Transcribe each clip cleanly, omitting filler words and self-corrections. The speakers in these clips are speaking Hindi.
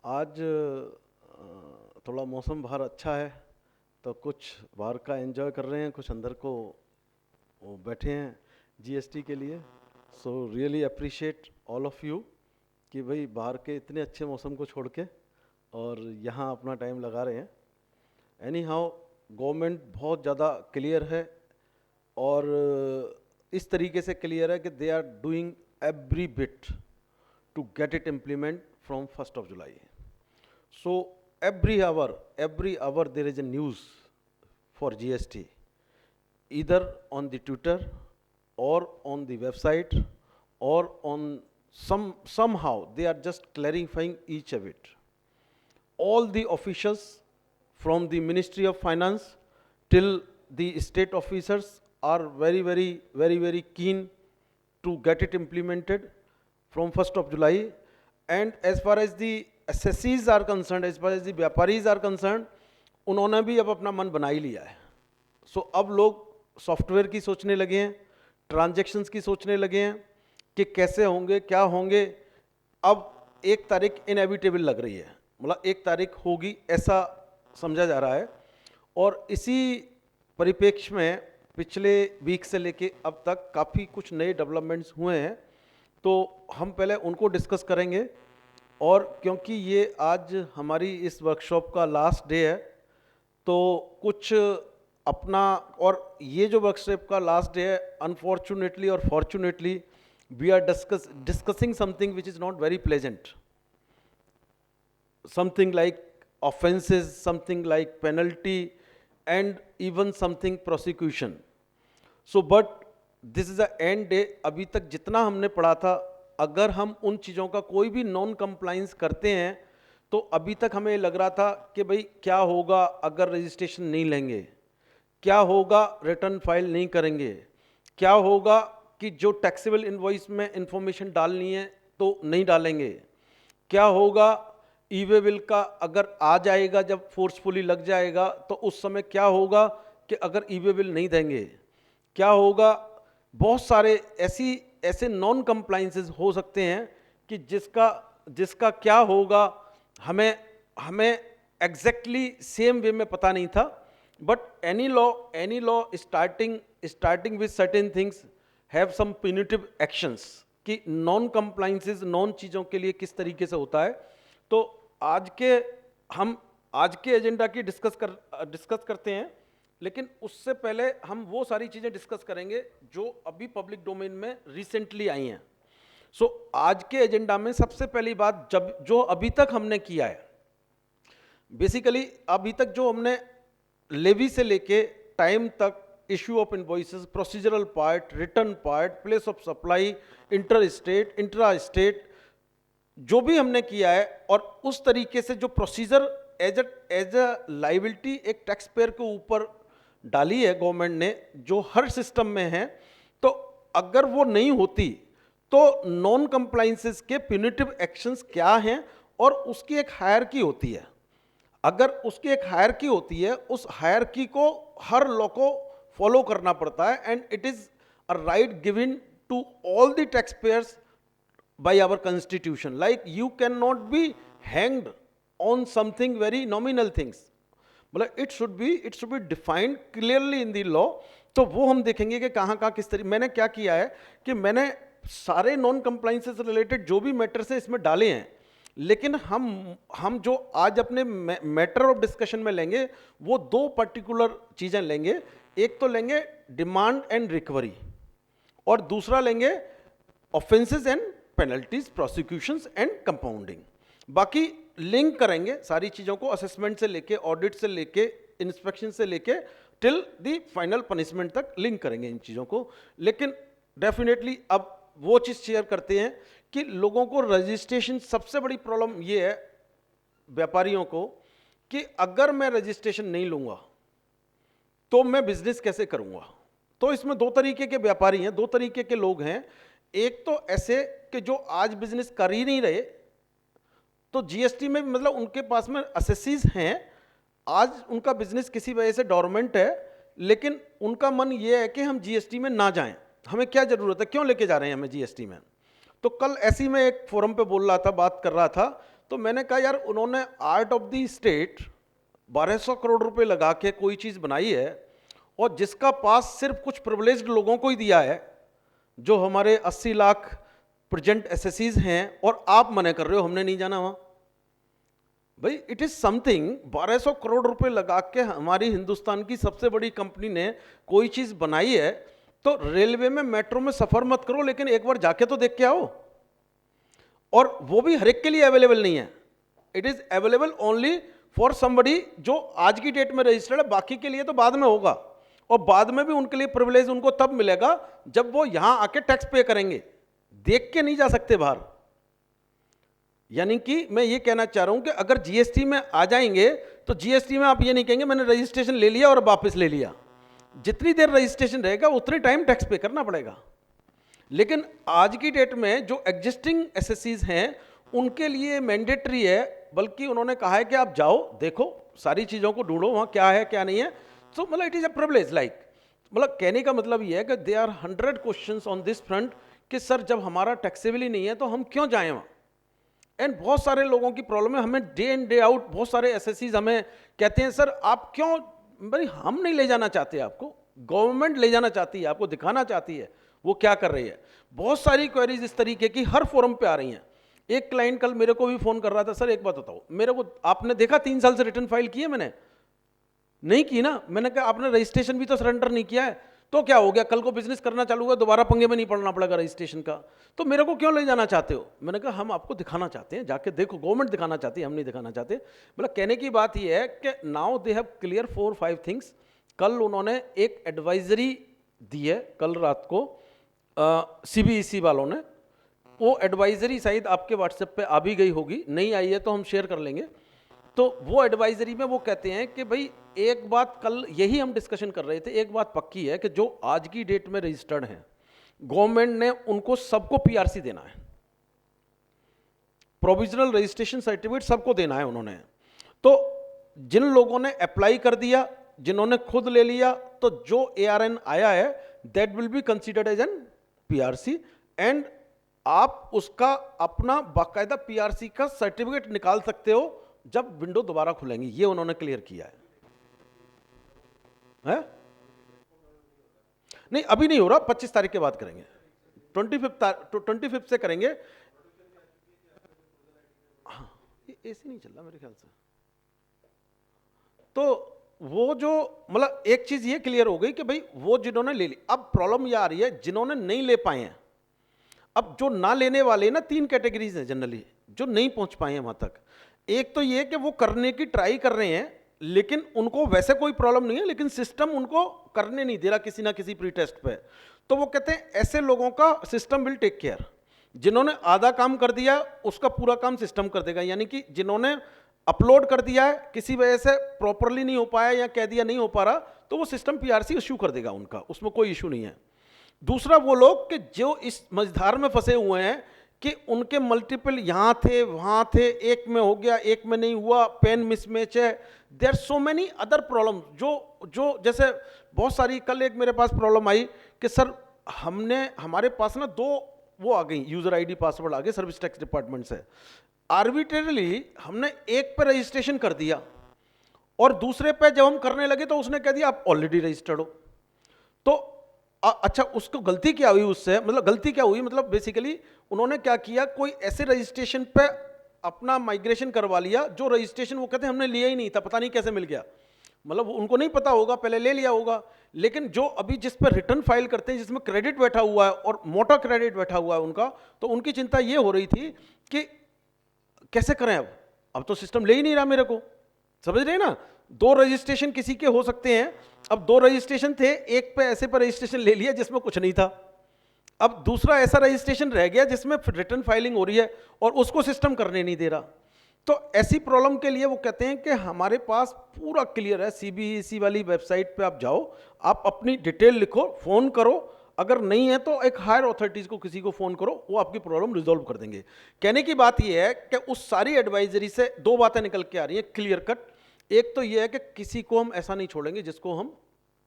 आज थोड़ा मौसम बाहर अच्छा है, तो कुछ बाहर का एंजॉय कर रहे हैं, कुछ अंदर को वो बैठे हैं जीएसटी के लिए। So really appreciate all of you कि भाई बाहर के इतने अच्छे मौसम को छोड़ के और यहाँ अपना टाइम लगा रहे हैं। एनी हाउ, गवर्नमेंट बहुत ज़्यादा क्लियर है और इस तरीके से क्लियर है कि they are doing every bit to get it implement from 1st of July. So every hour there is a news for GST, either on the Twitter or on the website or on somehow they are just clarifying each of it. All the officials from the Ministry of Finance till the state officers are very keen to get it implemented from 1st of July. And as far as the assessees are concerned, as far as the व्यापारीज are concerned, उन्होंने भी अब अपना मन बना ही लिया है। सो अब लोग सॉफ्टवेयर की सोचने लगे हैं, ट्रांजैक्शंस की सोचने लगे हैं कि कैसे होंगे, क्या होंगे। अब 1 तारीख इनएविटेबल लग रही है, मतलब 1 तारीख होगी ऐसा समझा जा रहा है। और इसी परिप्रेक्ष्य में पिछले वीक से लेके अब तक काफ़ी कुछ नए डेवलपमेंट्स हुए हैं, तो हम पहले उनको डिस्कस करेंगे। और क्योंकि ये आज हमारी इस वर्कशॉप का लास्ट डे है, तो कुछ अपना, और ये जो वर्कशॉप का लास्ट डे है, अनफॉर्चुनेटली और fortunately we are discussing something which is not very pleasant, something like offenses, something like penalty, and even something prosecution. So but this is the end day. अभी तक जितना हमने पढ़ा था, अगर हम उन चीज़ों का कोई भी नॉन कंप्लाइंस करते हैं तो अभी तक हमें लग रहा था कि भाई क्या होगा अगर रजिस्ट्रेशन नहीं लेंगे, क्या होगा रिटर्न फाइल नहीं करेंगे, क्या होगा कि जो टैक्सेबल इनवॉइस में इंफॉर्मेशन डालनी है तो नहीं डालेंगे, क्या होगा ई वे बिल का अगर आ जाएगा, जब फोर्सफुली लग जाएगा तो उस समय क्या होगा कि अगर ई वे बिल नहीं देंगे, क्या होगा। बहुत सारे ऐसे नॉन कंप्लाइंसेस हो सकते हैं कि जिसका क्या होगा हमें एग्जैक्टली सेम वे में पता नहीं था। But any law starting with certain things have some punitive actions, कि नॉन कंप्लाइंसेस नॉन चीज़ों के लिए किस तरीके से होता है। तो आज के एजेंडा की डिस्कस करते हैं, लेकिन उससे पहले हम वो सारी चीज़ें डिस्कस करेंगे जो अभी पब्लिक डोमेन में रिसेंटली आई हैं। सो आज के एजेंडा में सबसे पहली बात, जो अभी तक हमने किया है, बेसिकली अभी तक जो हमने लेवी से लेके टाइम तक, issue of invoices, procedural part, return part, place of supply, inter state, intra state, जो भी हमने किया है, और उस तरीके से जो प्रोसीजर एज अ लाइबिलिटी एक टैक्स पेयर के ऊपर डाली है गवर्नमेंट ने, जो हर सिस्टम में है, तो अगर वो नहीं होती तो नॉन कंप्लाइंसेस के प्यूनिटिव एक्शंस क्या हैं, और उसकी एक हायरार्की होती है। अगर उसकी एक हायरार्की होती है, उस हायरार्की को हर लॉ को फॉलो करना पड़ता है, and it is a right given to all the tax payers by our constitution. Like you cannot be hanged on something very nominal things, मतलब it should be defined clearly in the law. तो वो हम देखेंगे कि कहाँ किस तरीके। मैंने क्या किया है कि मैंने सारे नॉन कंप्लाइंसेस रिलेटेड जो भी मैटर्स हैं इसमें डाले हैं, लेकिन हम जो आज अपने मैटर ऑफ डिस्कशन में लेंगे वो 2 पर्टिकुलर चीज़ें लेंगे। एक तो लेंगे डिमांड एंड रिकवरी, और दूसरा लेंगे offences and penalties, prosecutions and compounding. बाकी लिंक करेंगे सारी चीज़ों को, असेसमेंट से लेके, ऑडिट से लेके, इंस्पेक्शन से लेके टिल द फाइनल पनिशमेंट तक लिंक करेंगे इन चीज़ों को। लेकिन डेफिनेटली अब वो चीज़ शेयर करते हैं कि लोगों को रजिस्ट्रेशन, सबसे बड़ी प्रॉब्लम ये है व्यापारियों को कि अगर मैं रजिस्ट्रेशन नहीं लूँगा तो मैं बिजनेस कैसे करूँगा। तो इसमें 2 तरीके के व्यापारी हैं, 2 तरीके के लोग हैं। एक तो ऐसे कि जो आज बिजनेस कर ही नहीं रहे, तो जीएसटी में मतलब उनके पास में असेसीज हैं, आज उनका बिजनेस किसी वजह से डोरमेंट है, लेकिन उनका मन ये है कि हम जीएसटी में ना जाएं, हमें क्या जरूरत है, क्यों लेके जा रहे हैं हमें जीएसटी में। तो कल ऐसी मैं एक फोरम पे बोल रहा था, बात कर रहा था, तो मैंने कहा यार उन्होंने art of the state 1200 crore रुपए लगा के कोई चीज़ बनाई है और जिसका पास सिर्फ कुछ प्रिविलेज्ड लोगों को ही दिया है, जो हमारे 80 लाख प्रेजेंट एसएससीज हैं, और आप मना कर रहे हो हमने नहीं जाना वहाँ। भाई इट इज समथिंग, 1200 करोड़ रुपए लगा के हमारी हिंदुस्तान की सबसे बड़ी कंपनी ने कोई चीज़ बनाई है, तो रेलवे में मेट्रो में सफ़र मत करो, लेकिन एक बार जाके तो देख के आओ। और वो भी हर एक के लिए अवेलेबल नहीं है, it is available only for somebody जो आज की डेट में रजिस्टर्ड है, बाकी के लिए तो बाद में होगा। और बाद में भी उनके लिए प्रिविलेज उनको तब मिलेगा जब वो यहां आके टैक्स पे करेंगे, देख के नहीं जा सकते बाहर। यानी कि मैं ये कहना चाह रहा हूं कि अगर जीएसटी में आ जाएंगे तो जीएसटी में आप ये नहीं कहेंगे मैंने रजिस्ट्रेशन ले लिया और वापस ले लिया, जितनी देर रजिस्ट्रेशन रहेगा उतनी टाइम टैक्स पे करना पड़ेगा। लेकिन आज की डेट में जो एग्जिस्टिंग एसएससीज हैं उनके लिए मैंडेटरी है, बल्कि उन्होंने कहा है कि आप जाओ देखो सारी चीज़ों को ढूंढो वहाँ क्या है क्या नहीं है। सो मतलब it is a privilege, like मतलब कहने का मतलब ये है कि they are 100 questions on this front कि सर जब हमारा टैक्सेबल ही नहीं है तो हम क्यों जाएं वहाँ। एंड बहुत सारे लोगों की प्रॉब्लम है, हमें डे इन डे आउट बहुत सारे एसएससीज हमें कहते हैं सर आप क्यों, भाई हम नहीं ले जाना चाहते आपको, गवर्नमेंट ले जाना चाहती है, आपको दिखाना चाहती है वो क्या कर रही है। बहुत सारी क्वेरीज इस तरीके की हर फोरम पे आ रही हैं। एक क्लाइंट कल मेरे को भी फोन कर रहा था, सर एक बात बताओ मेरे को, आपने देखा 3 साल से रिटर्न फाइल की है मैंने नहीं की ना। मैंने कहा आपने रजिस्ट्रेशन भी तो सरेंडर नहीं किया है, तो क्या हो गया, कल को बिजनेस करना चालू हुआ दोबारा पंगे में नहीं पड़ना पड़ेगा रजिस्ट्रेशन का, तो मेरे को क्यों ले जाना चाहते हो। मैंने कहा हम आपको दिखाना चाहते हैं, जाके देखो, गवर्नमेंट दिखाना चाहती है, हम नहीं दिखाना चाहते। मतलब कहने की बात यह है कि now they have clear 4-5 things. कल उन्होंने एक एडवाइजरी दी है, कल रात को सीबीएसई वालों ने, वो एडवाइजरी शायद आपके व्हाट्सएप पे आ भी गई होगी, नहीं आई है तो हम शेयर कर लेंगे। तो वो एडवाइजरी में वो कहते हैं कि भाई एक बात, कल यही हम डिस्कशन कर रहे थे, एक बात पक्की है कि जो आज की डेट में रजिस्टर्ड हैं गवर्नमेंट ने उनको सबको पीआरसी देना है, प्रोविजनल रजिस्ट्रेशन सर्टिफिकेट सबको देना है उन्होंने। तो जिन लोगों ने अप्लाई कर दिया, जिन्होंने खुद ले लिया, तो जो ARN आया है that will be considered as an PRC, and आप उसका अपना बाकायदा पीआरसी का सर्टिफिकेट निकाल सकते हो जब विंडो दोबारा खुलेंगी, ये उन्होंने क्लियर किया है? नहीं अभी नहीं हो रहा, 25 तारीख के बाद करेंगे, 25 से करेंगे। हाँ, ये एसी नहीं चल रहा मेरे ख्याल से। तो वो जो मतलब एक चीज ये क्लियर हो गई कि भाई वो जिन्होंने ले ली, अब प्रॉब्लम ये आ रही है जिन्होंने नहीं ले पाए हैं। अब जो ना लेने वाले ना 3 कैटेगरीज हैं जनरली जो नहीं पहुंच पाए हैं वहां तक। एक तो ये कि वो करने की ट्राई कर रहे हैं लेकिन उनको वैसे कोई प्रॉब्लम नहीं है, लेकिन सिस्टम उनको करने नहीं दे रहा किसी ना किसी प्री टेस्ट पे। तो वो कहते हैं ऐसे लोगों का सिस्टम विल टेक केयर। जिन्होंने आधा काम कर दिया उसका पूरा काम सिस्टम कर देगा, यानी कि जिन्होंने अपलोड कर दिया है किसी वजह से प्रॉपरली नहीं हो पाया या कह दिया नहीं हो पा रहा, तो वो सिस्टम पीआरसी इश्यू कर देगा उनका, उसमें कोई इशू नहीं है। दूसरा वो लोग कि जो इस मझधार में फंसे हुए हैं कि उनके मल्टीपल यहाँ थे वहाँ थे, एक में हो गया एक में नहीं हुआ, पेन मिसमैच है, there so many other problem जो जैसे बहुत सारी, कल एक मेरे पास प्रॉब्लम आई कि सर हमारे पास ना 2 वो आ गई यूजर आईडी पासवर्ड आ गए सर्विस टैक्स डिपार्टमेंट से, आर्बिट्रेरली हमने एक पे रजिस्ट्रेशन कर दिया और दूसरे पे जब हम करने लगे तो उसने कह दिया आप ऑलरेडी रजिस्टर्ड हो। तो अच्छा उसको गलती क्या हुई उससे, मतलब गलती क्या हुई, मतलब बेसिकली उन्होंने क्या किया, कोई ऐसे रजिस्ट्रेशन पे अपना माइग्रेशन करवा लिया जो रजिस्ट्रेशन वो कहते हैं हमने लिया ही नहीं था, पता नहीं कैसे मिल गया, मतलब उनको नहीं पता होगा, पहले ले लिया होगा। लेकिन जो अभी जिस पर रिटर्न फाइल करते हैं जिसमें क्रेडिट बैठा हुआ है और मोटा क्रेडिट बैठा हुआ है उनका, तो उनकी चिंता ये हो रही थी कि कैसे करें, अब तो सिस्टम ले ही नहीं रहा मेरे को, समझ रहे हैं ना। 2 रजिस्ट्रेशन किसी के हो सकते हैं, अब 2 रजिस्ट्रेशन थे, एक पे ऐसे पर रजिस्ट्रेशन ले लिया जिसमें कुछ नहीं था, अब दूसरा ऐसा रजिस्ट्रेशन रह गया जिसमें रिटर्न फाइलिंग हो रही है और उसको सिस्टम करने नहीं दे रहा। तो ऐसी प्रॉब्लम के लिए वो कहते हैं कि हमारे पास पूरा क्लियर है, सीबीएसई वाली वेबसाइट पे आप जाओ, आप अपनी डिटेल लिखो, फोन करो, अगर नहीं है तो एक हायर अथॉरिटीज को किसी को फोन करो, वो आपकी प्रॉब्लम रिजॉल्व कर देंगे। कहने की बात यह है कि उस सारी एडवाइजरी से 2 बातें निकल के आ रही हैं क्लियर कट। एक तो यह है कि किसी को हम ऐसा नहीं छोड़ेंगे जिसको हम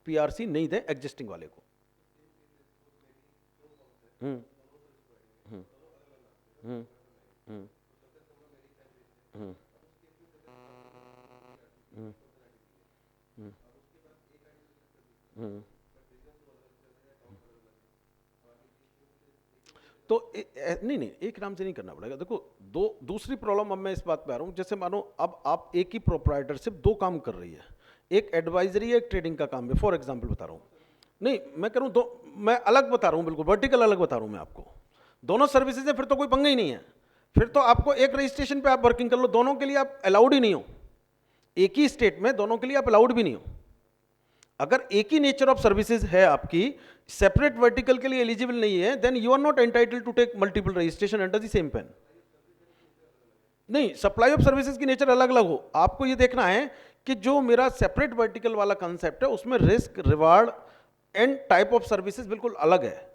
पीआरसी नहीं दें एग्जिस्टिंग वाले को। हम्म हम्म हम्म हम्म हम्म, हम्म, हम्म, हम्म। तो नहीं नहीं, एक नाम से नहीं करना पड़ेगा। देखो, दो दूसरी प्रॉब्लम अब मैं इस बात पे आ रहा हूँ, जैसे मानो अब आप एक ही प्रोप्राइटरशिप दो काम कर रही है, एक एडवाइजरी है, एक ट्रेडिंग का काम है, फॉर एग्जांपल बता रहा हूँ। नहीं, मैं कह रहा हूँ दो, मैं अलग बता रहा हूँ, बिल्कुल वर्टिकल अलग बता रहा हूँ मैं आपको। दोनों सर्विसेज है, फिर तो कोई पंगा ही नहीं है। फिर तो आपको एक रजिस्ट्रेशन पे आप वर्किंग कर लो, दोनों के लिए आप अलाउड ही नहीं हो। एक ही स्टेट में दोनों के लिए आप अलाउड भी नहीं हो। अगर एक ही नेचर ऑफ सर्विसेज है आपकी, सेपरेट वर्टिकल के लिए एलिजिबल नहीं है, then you are not entitle to take multiple registration under the same PAN. नहीं, सप्लाई ऑफ सर्विसेज की नेचर अलग अलग हो, आपको ये देखना है कि जो मेरा सेपरेट वर्टिकल वाला कंसेप्ट है उसमें risk, reward and type of services बिल्कुल अलग है।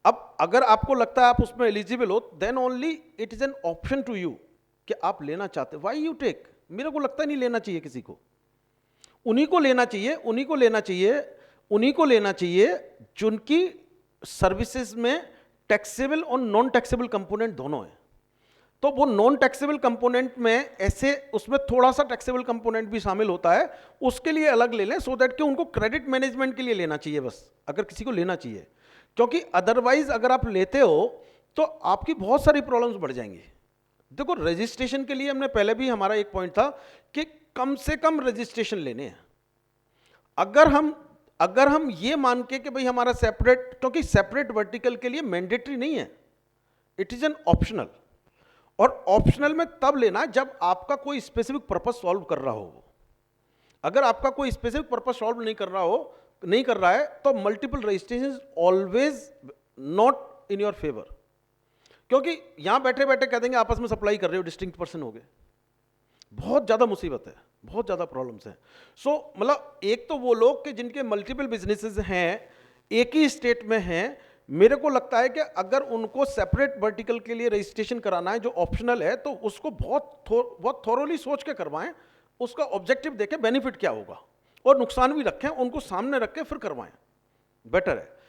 अब अगर आपको लगता है आप उसमें एलिजिबल हो, then only it is an option to you कि आप लेना चाहते, व्हाई यू टेक। मेरे को लगता नहीं लेना चाहिए किसी को, उन्हीं को लेना चाहिए, उन्हीं को लेना चाहिए, उन्हीं को लेना चाहिए जिनकी सर्विसेज में टैक्सेबल और नॉन टैक्सेबल कंपोनेंट दोनों है। तो वो नॉन टैक्सेबल कंपोनेंट में ऐसे उसमें थोड़ा सा टैक्सेबल कंपोनेंट भी शामिल होता है, उसके लिए अलग ले लें, सो दैट कि उनको क्रेडिट मैनेजमेंट के लिए लेना चाहिए बस, अगर किसी को लेना चाहिए। क्योंकि अदरवाइज अगर आप लेते हो तो आपकी बहुत सारी प्रॉब्लम्स बढ़ जाएंगी। देखो, रजिस्ट्रेशन के लिए हमने पहले भी, हमारा एक पॉइंट था कि कम से कम रजिस्ट्रेशन लेने हैं। अगर हम ये मान के कि भाई हमारा सेपरेट, क्योंकि सेपरेट वर्टिकल के लिए मैंडेटरी नहीं है, इट इज एन ऑप्शनल। और ऑप्शनल में तब लेना जब आपका कोई स्पेसिफिक पर्पस सॉल्व कर रहा हो। अगर आपका कोई स्पेसिफिक पर्पस सॉल्व नहीं कर रहा है, तो multiple registration always not in your favour. क्योंकि यहां बैठे बैठे कह देंगे आपस में सप्लाई कर रहे हो, डिस्टिंक्ट पर्सन हो गए, बहुत ज्यादा मुसीबत है, बहुत ज्यादा प्रॉब्लम्स हैं। सो मतलब एक तो वो लोग कि जिनके मल्टीपल बिजनेसेस हैं, एक ही स्टेट में हैं, मेरे को लगता है कि अगर उनको सेपरेट वर्टिकल के लिए रजिस्ट्रेशन कराना है जो ऑप्शनल है, तो उसको बहुत थोरोली सोच के करवाएं, उसका ऑब्जेक्टिव देखें बेनिफिट क्या होगा, और नुकसान भी रखें, उनको सामने रख के फिर करवाएं, बेटर है।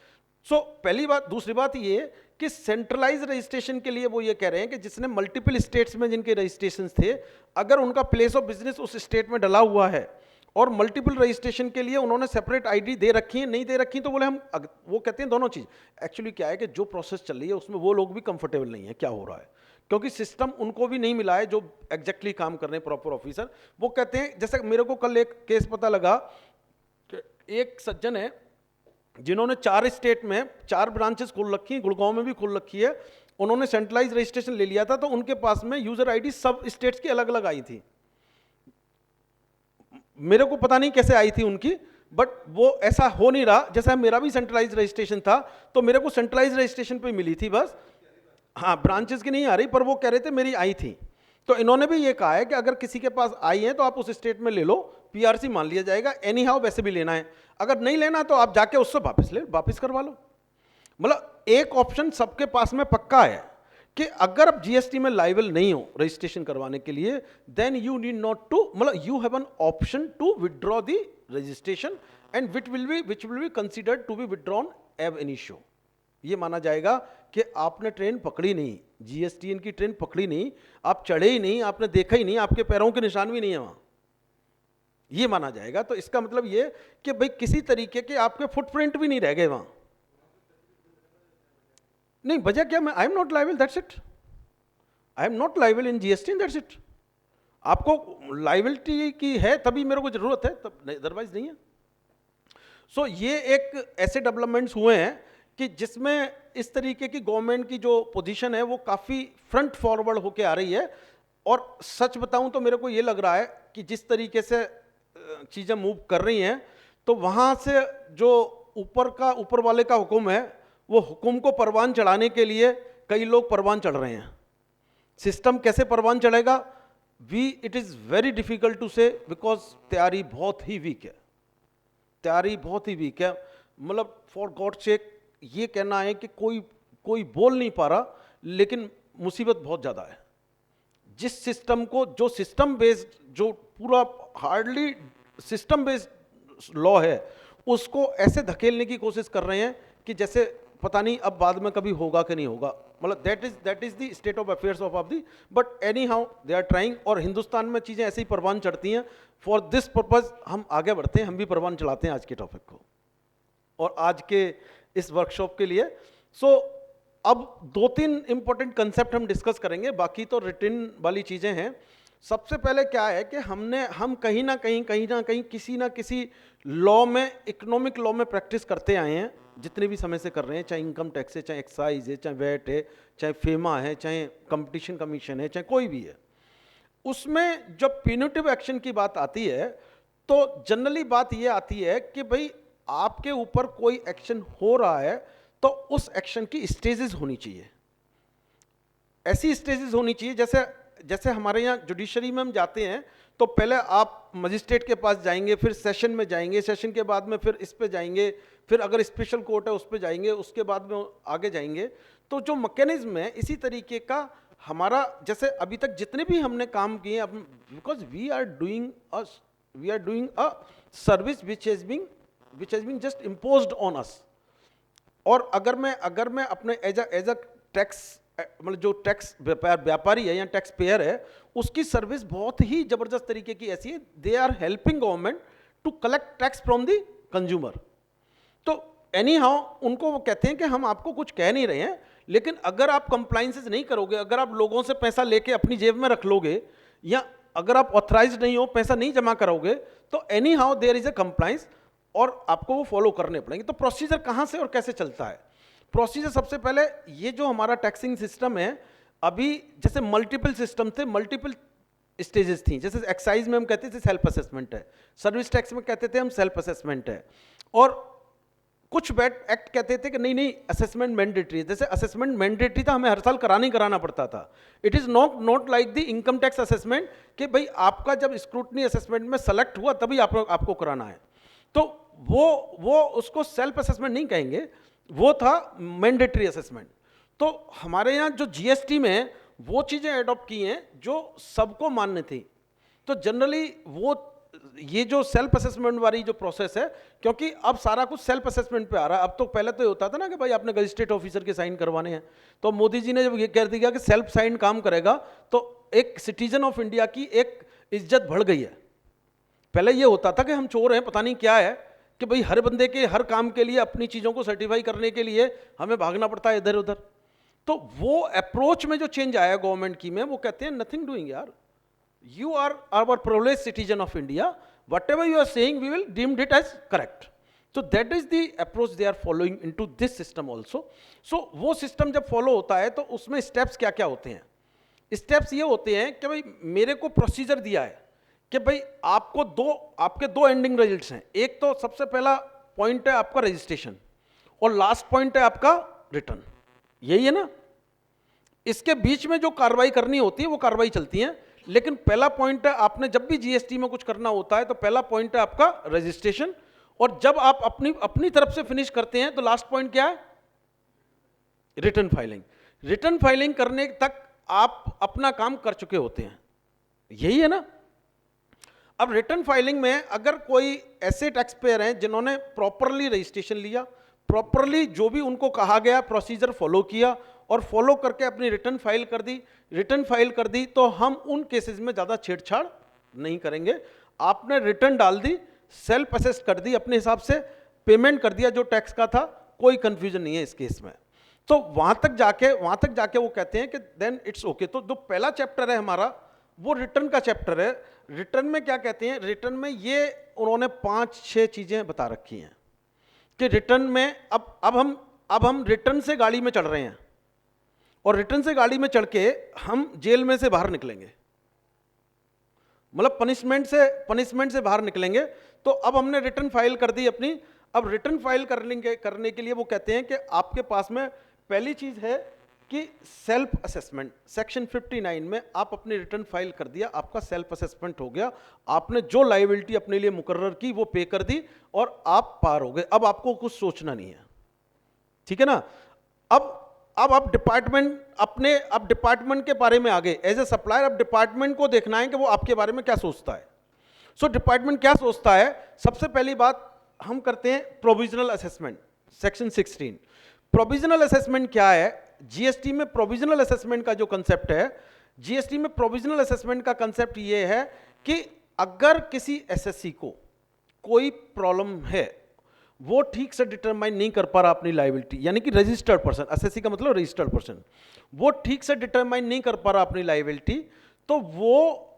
सो पहली बात। दूसरी बात ये कि सेंट्रलाइज रजिस्ट्रेशन के लिए वो ये कह रहे हैं कि जिसने मल्टीपल स्टेट्स में जिनके रजिस्ट्रेशन थे, अगर उनका प्लेस ऑफ बिजनेस उस स्टेट में डला हुआ है और मल्टीपल रजिस्ट्रेशन के लिए उन्होंने सेपरेट आईडी दे रखी है, नहीं दे रखी, तो बोले हम वो कहते हैं दोनों चीज। एक्चुअली क्या है कि जो प्रोसेस चल रही है उसमें वो लोग भी कंफर्टेबल नहीं है क्या हो रहा है, क्योंकि सिस्टम उनको भी नहीं मिला है जो एग्जैक्टली काम कर रहे हैं प्रॉपर ऑफिसर। वो कहते हैं, जैसे मेरे को कल एक केस पता लगा कि एक सज्जन है जिन्होंने 4 स्टेट में 4 ब्रांचेस खोल रखी हैं, गुड़गांव में भी खोल रखी है, उन्होंने सेंट्रलाइज रजिस्ट्रेशन ले लिया था, तो उनके पास में यूजर आईडी सब स्टेट्स की अलग अलग आई थी। मेरे को पता नहीं कैसे आई थी उनकी, बट वो ऐसा हो नहीं रहा। जैसा मेरा भी सेंट्रलाइज रजिस्ट्रेशन था, तो मेरे को सेंट्रलाइज रजिस्ट्रेशन पे मिली थी बस, हाँ ब्रांचेस की नहीं आ रही, पर वो कह रहे थे मेरी आई थी। तो इन्होंने भी ये कहा है कि अगर किसी के पास आई है तो आप उस स्टेट में ले लो, पीआरसी मान लिया जाएगा, एनी हाउ वैसे भी लेना है, अगर नहीं लेना तो आप जाके उससे वापस करवा लो। मतलब एक ऑप्शन सबके पास में पक्का है कि अगर आप जीएसटी में लाइबल नहीं हो रजिस्ट्रेशन करवाने के लिए, then you need not to, मतलब you have an option to withdraw the registration and which will be considered to be withdrawn ab initio. ये माना जाएगा कि आपने ट्रेन पकड़ी नहीं, जीएसटीएन की ट्रेन पकड़ी नहीं, आप चढ़े ही नहीं, आपने देखा ही नहीं, आपके पैरों के निशान भी नहीं है वहां, ये माना जाएगा। तो इसका मतलब ये कि भाई किसी तरीके के आपके फुटप्रिंट भी नहीं रह गए वहां। नहीं, वजह क्या, मैं आई am not liable, that's it, I am not liable in GST, that's it. आपको लाइबिलिटी की है तभी मेरे को जरूरत है, तब अदरवाइज नहीं है। सो ये एक ऐसे डेवलपमेंट्स हुए हैं कि जिसमें इस तरीके की गवर्नमेंट की जो पोजीशन है वो काफ़ी फ्रंट फॉरवर्ड होके आ रही है। और सच बताऊं तो मेरे को ये लग रहा है कि जिस तरीके से चीज़ें मूव कर रही हैं, तो वहाँ से जो ऊपर वाले का हुक्म है, वो हुक्म को परवान चढ़ाने के लिए कई लोग परवान चढ़ रहे हैं। सिस्टम कैसे परवान चढ़ेगा, it is very difficult to say, because तैयारी बहुत ही वीक है, तैयारी बहुत ही वीक है। मतलब फॉर गॉड सेक ये कहना है कि कोई बोल नहीं पा रहा, लेकिन मुसीबत बहुत ज़्यादा है। जिस सिस्टम को, जो सिस्टम बेस्ड, जो पूरा हार्डली सिस्टम बेस्ड लॉ है, उसको ऐसे धकेलने की कोशिश कर रहे हैं कि जैसे पता नहीं अब बाद में कभी होगा कि नहीं होगा। मतलब that is the state of affairs of the, but anyhow they are trying. और हिंदुस्तान में चीज़ें ऐसे ही परवान चढ़ती हैं। फॉर दिस पर्पज हम आगे बढ़ते हैं, हम भी परवान चलाते हैं आज के टॉपिक को और आज के इस वर्कशॉप के लिए। सो अब 2-3 इंपॉर्टेंट कंसेप्ट हम डिस्कस करेंगे, बाकी तो रिटन वाली चीज़ें हैं। सबसे पहले क्या है कि हम कहीं ना कहीं किसी ना किसी लॉ में, इकोनॉमिक लॉ में प्रैक्टिस करते आए हैं, जितने भी समय से कर रहे हैं, चाहे इनकम टैक्स है, चाहे एक्साइज है, चाहे वैट है, चाहे फेमा है, चाहे कंपटीशन कमीशन है, चाहे कोई भी है। उसमें जब प्यूनिटिव एक्शन की बात आती है तो जनरली बात ये आती है कि भाई आपके ऊपर कोई एक्शन हो रहा है तो उस एक्शन की स्टेजेस होनी चाहिए। ऐसी स्टेजेस होनी चाहिए जैसे हमारे यहाँ जुडिशरी में हम जाते हैं तो पहले आप मजिस्ट्रेट के पास जाएंगे, फिर सेशन में जाएंगे, सेशन के बाद में फिर इस पे जाएंगे, फिर अगर स्पेशल कोर्ट है उस पे जाएंगे, उसके बाद में आगे जाएंगे। तो जो मैकेनिज्म है इसी तरीके का हमारा, जैसे अभी तक जितने भी हमने काम किए, because we are doing a service which has been just imposed on us. और अगर मैं अपने एज अ टैक्स, मतलब जो टैक्स व्यापारी है या टैक्स पेयर है, उसकी सर्विस बहुत ही जबरदस्त तरीके की ऐसी है, they are helping government to collect tax from the consumer. तो एनी हाउ उनको वो कहते हैं कि हम आपको कुछ कह नहीं रहे हैं, लेकिन अगर आप कंप्लाइंसेस नहीं करोगे, अगर आप लोगों से पैसा लेके अपनी जेब में रख लोगे, या अगर आप ऑथराइज्ड नहीं हो, पैसा नहीं जमा करोगे, तो anyhow there is a compliance और आपको वो फॉलो करने पड़ेंगे। तो प्रोसीजर कहाँ से और कैसे चलता है? प्रोसीजर सबसे पहले, ये जो हमारा टैक्सिंग सिस्टम है, अभी जैसे मल्टीपल सिस्टम थे, मल्टीपल स्टेजेस थी। जैसे एक्साइज में हम कहते थे सेल्फ असेसमेंट है, सर्विस टैक्स में कहते थे हम सेल्फ असेसमेंट है, और कुछ वैट एक्ट कहते थे कि नहीं असेसमेंट मैंडेटरी है। जैसे असेसमेंट मैंडेटरी था, हमें हर साल कराना पड़ता था। It is not like the income tax assessment कि भाई आपका जब स्क्रूटनी असेसमेंट में सेलेक्ट हुआ तभी आपको कराना है। तो वो उसको सेल्फ असेसमेंट नहीं कहेंगे, वो था मैंडेटरी असेसमेंट। तो हमारे यहाँ जो जीएसटी में वो चीज़ें एडॉप्ट की हैं जो सबको मान्य थी। तो जनरली वो ये जो सेल्फ असेसमेंट वाली जो प्रोसेस है, क्योंकि अब सारा कुछ सेल्फ असेसमेंट पे आ रहा है। अब तो पहले तो ये होता था ना कि भाई आपने गजिस्ट्रेट ऑफिसर के साइन करवाने हैं, तो मोदी जी ने जब ये कह दिया कि सेल्फ साइन काम करेगा तो एक सिटीजन ऑफ इंडिया की एक इज्जत बढ़ गई है। पहले ये होता था कि हम चोर हैं, पता नहीं क्या है, कि भाई हर बंदे के हर काम के लिए अपनी चीज़ों को सर्टिफाई करने के लिए हमें भागना पड़ता है इधर उधर। तो वो अप्रोच में जो चेंज आया गवर्नमेंट की में, वो कहते हैं नथिंग डूइंग यार, you are our privileged citizen of India, whatever you are saying we will deem it as correct. So that is the approach they are following into this system also. So वो system जब follow होता है तो उसमें steps क्या क्या होते हैं? Steps ये होते हैं कि भाई मेरे को procedure दिया है कि भाई आपके दो ending results हैं। एक तो सबसे पहला point है आपका registration और last point है आपका return, यही है ना? इसके बीच में जो कार्रवाई करनी होती है वो कार्रवाई चलती है, लेकिन पहला पॉइंट है, आपने जब भी जीएसटी में कुछ करना होता है तो पहला पॉइंट है आपका रजिस्ट्रेशन, और जब आप अपनी तरफ से फिनिश करते हैं तो लास्ट पॉइंट क्या है? Return filing. रिटर्न फाइलिंग करने तक आप अपना काम कर चुके होते हैं, यही है ना? अब रिटर्न फाइलिंग में अगर कोई ऐसे टैक्स पेयर हैं जिन्होंने प्रॉपरली रजिस्ट्रेशन लिया, प्रॉपरली जो भी उनको कहा गया प्रोसीजर फॉलो किया और फॉलो करके अपनी रिटर्न फाइल कर दी, तो हम उन केसेस में ज़्यादा छेड़छाड़ नहीं करेंगे। आपने रिटर्न डाल दी, सेल्फ असेस कर दी, अपने हिसाब से पेमेंट कर दिया जो टैक्स का था, कोई कंफ्यूजन नहीं है इस केस में। तो वहाँ तक जाके वो कहते हैं कि देन इट्स ओके। तो जो पहला चैप्टर है हमारा वो रिटर्न का चैप्टर है। रिटर्न में क्या कहते हैं? रिटर्न में ये उन्होंने 5-6 चीज़ें बता रखी हैं कि रिटर्न में अब हम रिटर्न से गाड़ी में चढ़ रहे हैं और रिटर्न से गाड़ी में चढ़ के हम जेल में से बाहर निकलेंगे, मतलब पनिशमेंट से बाहर निकलेंगे। तो अब हमने रिटर्न फाइल कर दी अपनी। अब रिटर्न फाइल करने के लिए वो कहते हैं कि आपके पास में पहली चीज है कि सेल्फ असेसमेंट। सेक्शन 59 में आप अपनी रिटर्न फाइल कर दिया, आपका सेल्फ असेसमेंट हो गया, आपने जो लायबिलिटी अपने लिए मुकर्रर की वो पे कर दी और आप पार हो गए। अब आपको कुछ सोचना नहीं है, ठीक है ना? अब आप डिपार्टमेंट के बारे में आगे एज ए सप्लायर, अब डिपार्टमेंट को देखना है कि वो आपके बारे में क्या सोचता है। सो डिपार्टमेंट क्या सोचता है? सबसे पहली बात हम करते हैं provisional assessment. Section 16 provisional assessment क्या है? जीएसटी में प्रोविजनल असेसमेंट का जो कंसेप्ट है, जीएसटी में प्रोविजनल असेसमेंट का कंसेप्ट ये है कि अगर किसी एसएससी को कोई प्रॉब्लम है, वो ठीक से डिटरमाइन नहीं कर पा रहा अपनी लायबिलिटी, यानी कि रजिस्टर्ड पर्सन, एसएससी का मतलब रजिस्टर्ड पर्सन, वो ठीक से डिटरमाइन नहीं कर पा रहा अपनी लायबिलिटी, तो वो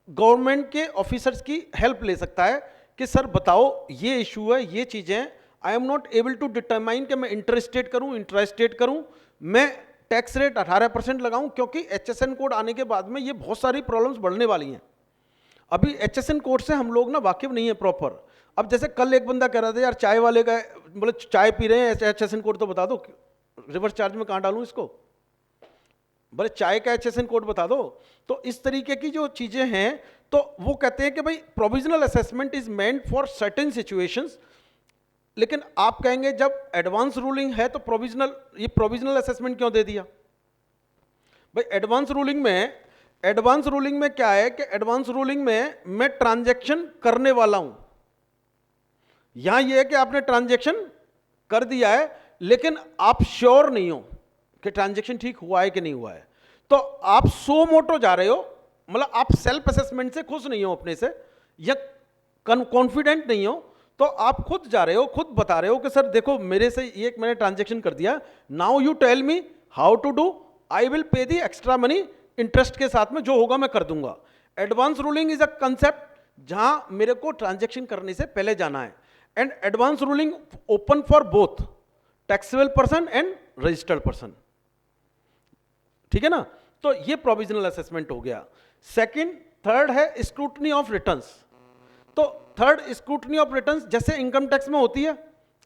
गवर्नमेंट के ऑफिसर्स की हेल्प ले सकता है कि सर बताओ ये इशू है, ये चीजें, I am not able to determine कि मैं इंटरस्टेट करूं, इंट्रास्टेट करूं, मैं टैक्स रेट 18% लगाऊं, क्योंकि एचएसएन कोड आने के बाद में ये बहुत सारी प्रॉब्लम्स बढ़ने वाली हैं। अभी एचएसएन कोड से हम लोग ना वाकिफ नहीं है प्रॉपर। अब जैसे कल एक बंदा कह रहा था यार चाय वाले का, बोले चाय पी रहे हैं एचएसएन कोड तो बता दो, रिवर्स चार्ज में कहाँ डालूं इसको, बोले चाय का एचएसएन कोड बता दो। तो इस तरीके की जो चीजें हैं, तो वो कहते हैं कि भाई provisional assessment is meant for certain situations, लेकिन आप कहेंगे जब एडवांस रूलिंग है तो प्रोविजनल, ये प्रोविजनल असेसमेंट क्यों दे दिया भाई? एडवांस रूलिंग में क्या है कि एडवांस रूलिंग में मैं ट्रांजैक्शन करने वाला हूं, यहां यह है कि आपने ट्रांजैक्शन कर दिया है लेकिन आप श्योर नहीं हो कि ट्रांजैक्शन ठीक हुआ है कि नहीं हुआ है, तो आप सो मोटो जा रहे हो, मतलब आप सेल्फ असेसमेंट से खुश नहीं हो अपने से, या कॉन्फिडेंट नहीं हो, तो आप खुद जा रहे हो, खुद बता रहे हो कि सर देखो मेरे से ये मैंने ट्रांजैक्शन कर दिया, now you tell me how to do, I will pay the extra money, interest के साथ में जो होगा मैं कर दूंगा। Advance ruling is a concept जहां मेरे को ट्रांजैक्शन करने से पहले जाना है, and advance ruling open for both taxable person and registered person, ठीक है ना। तो ये प्रोविजनल असेसमेंट हो गया। सेकंड, थर्ड है स्क्रूटनी ऑफ रिटर्न्स। तो थर्ड स्क्रूटनी ऑफ रिटर्न्स जैसे इनकम टैक्स में होती है,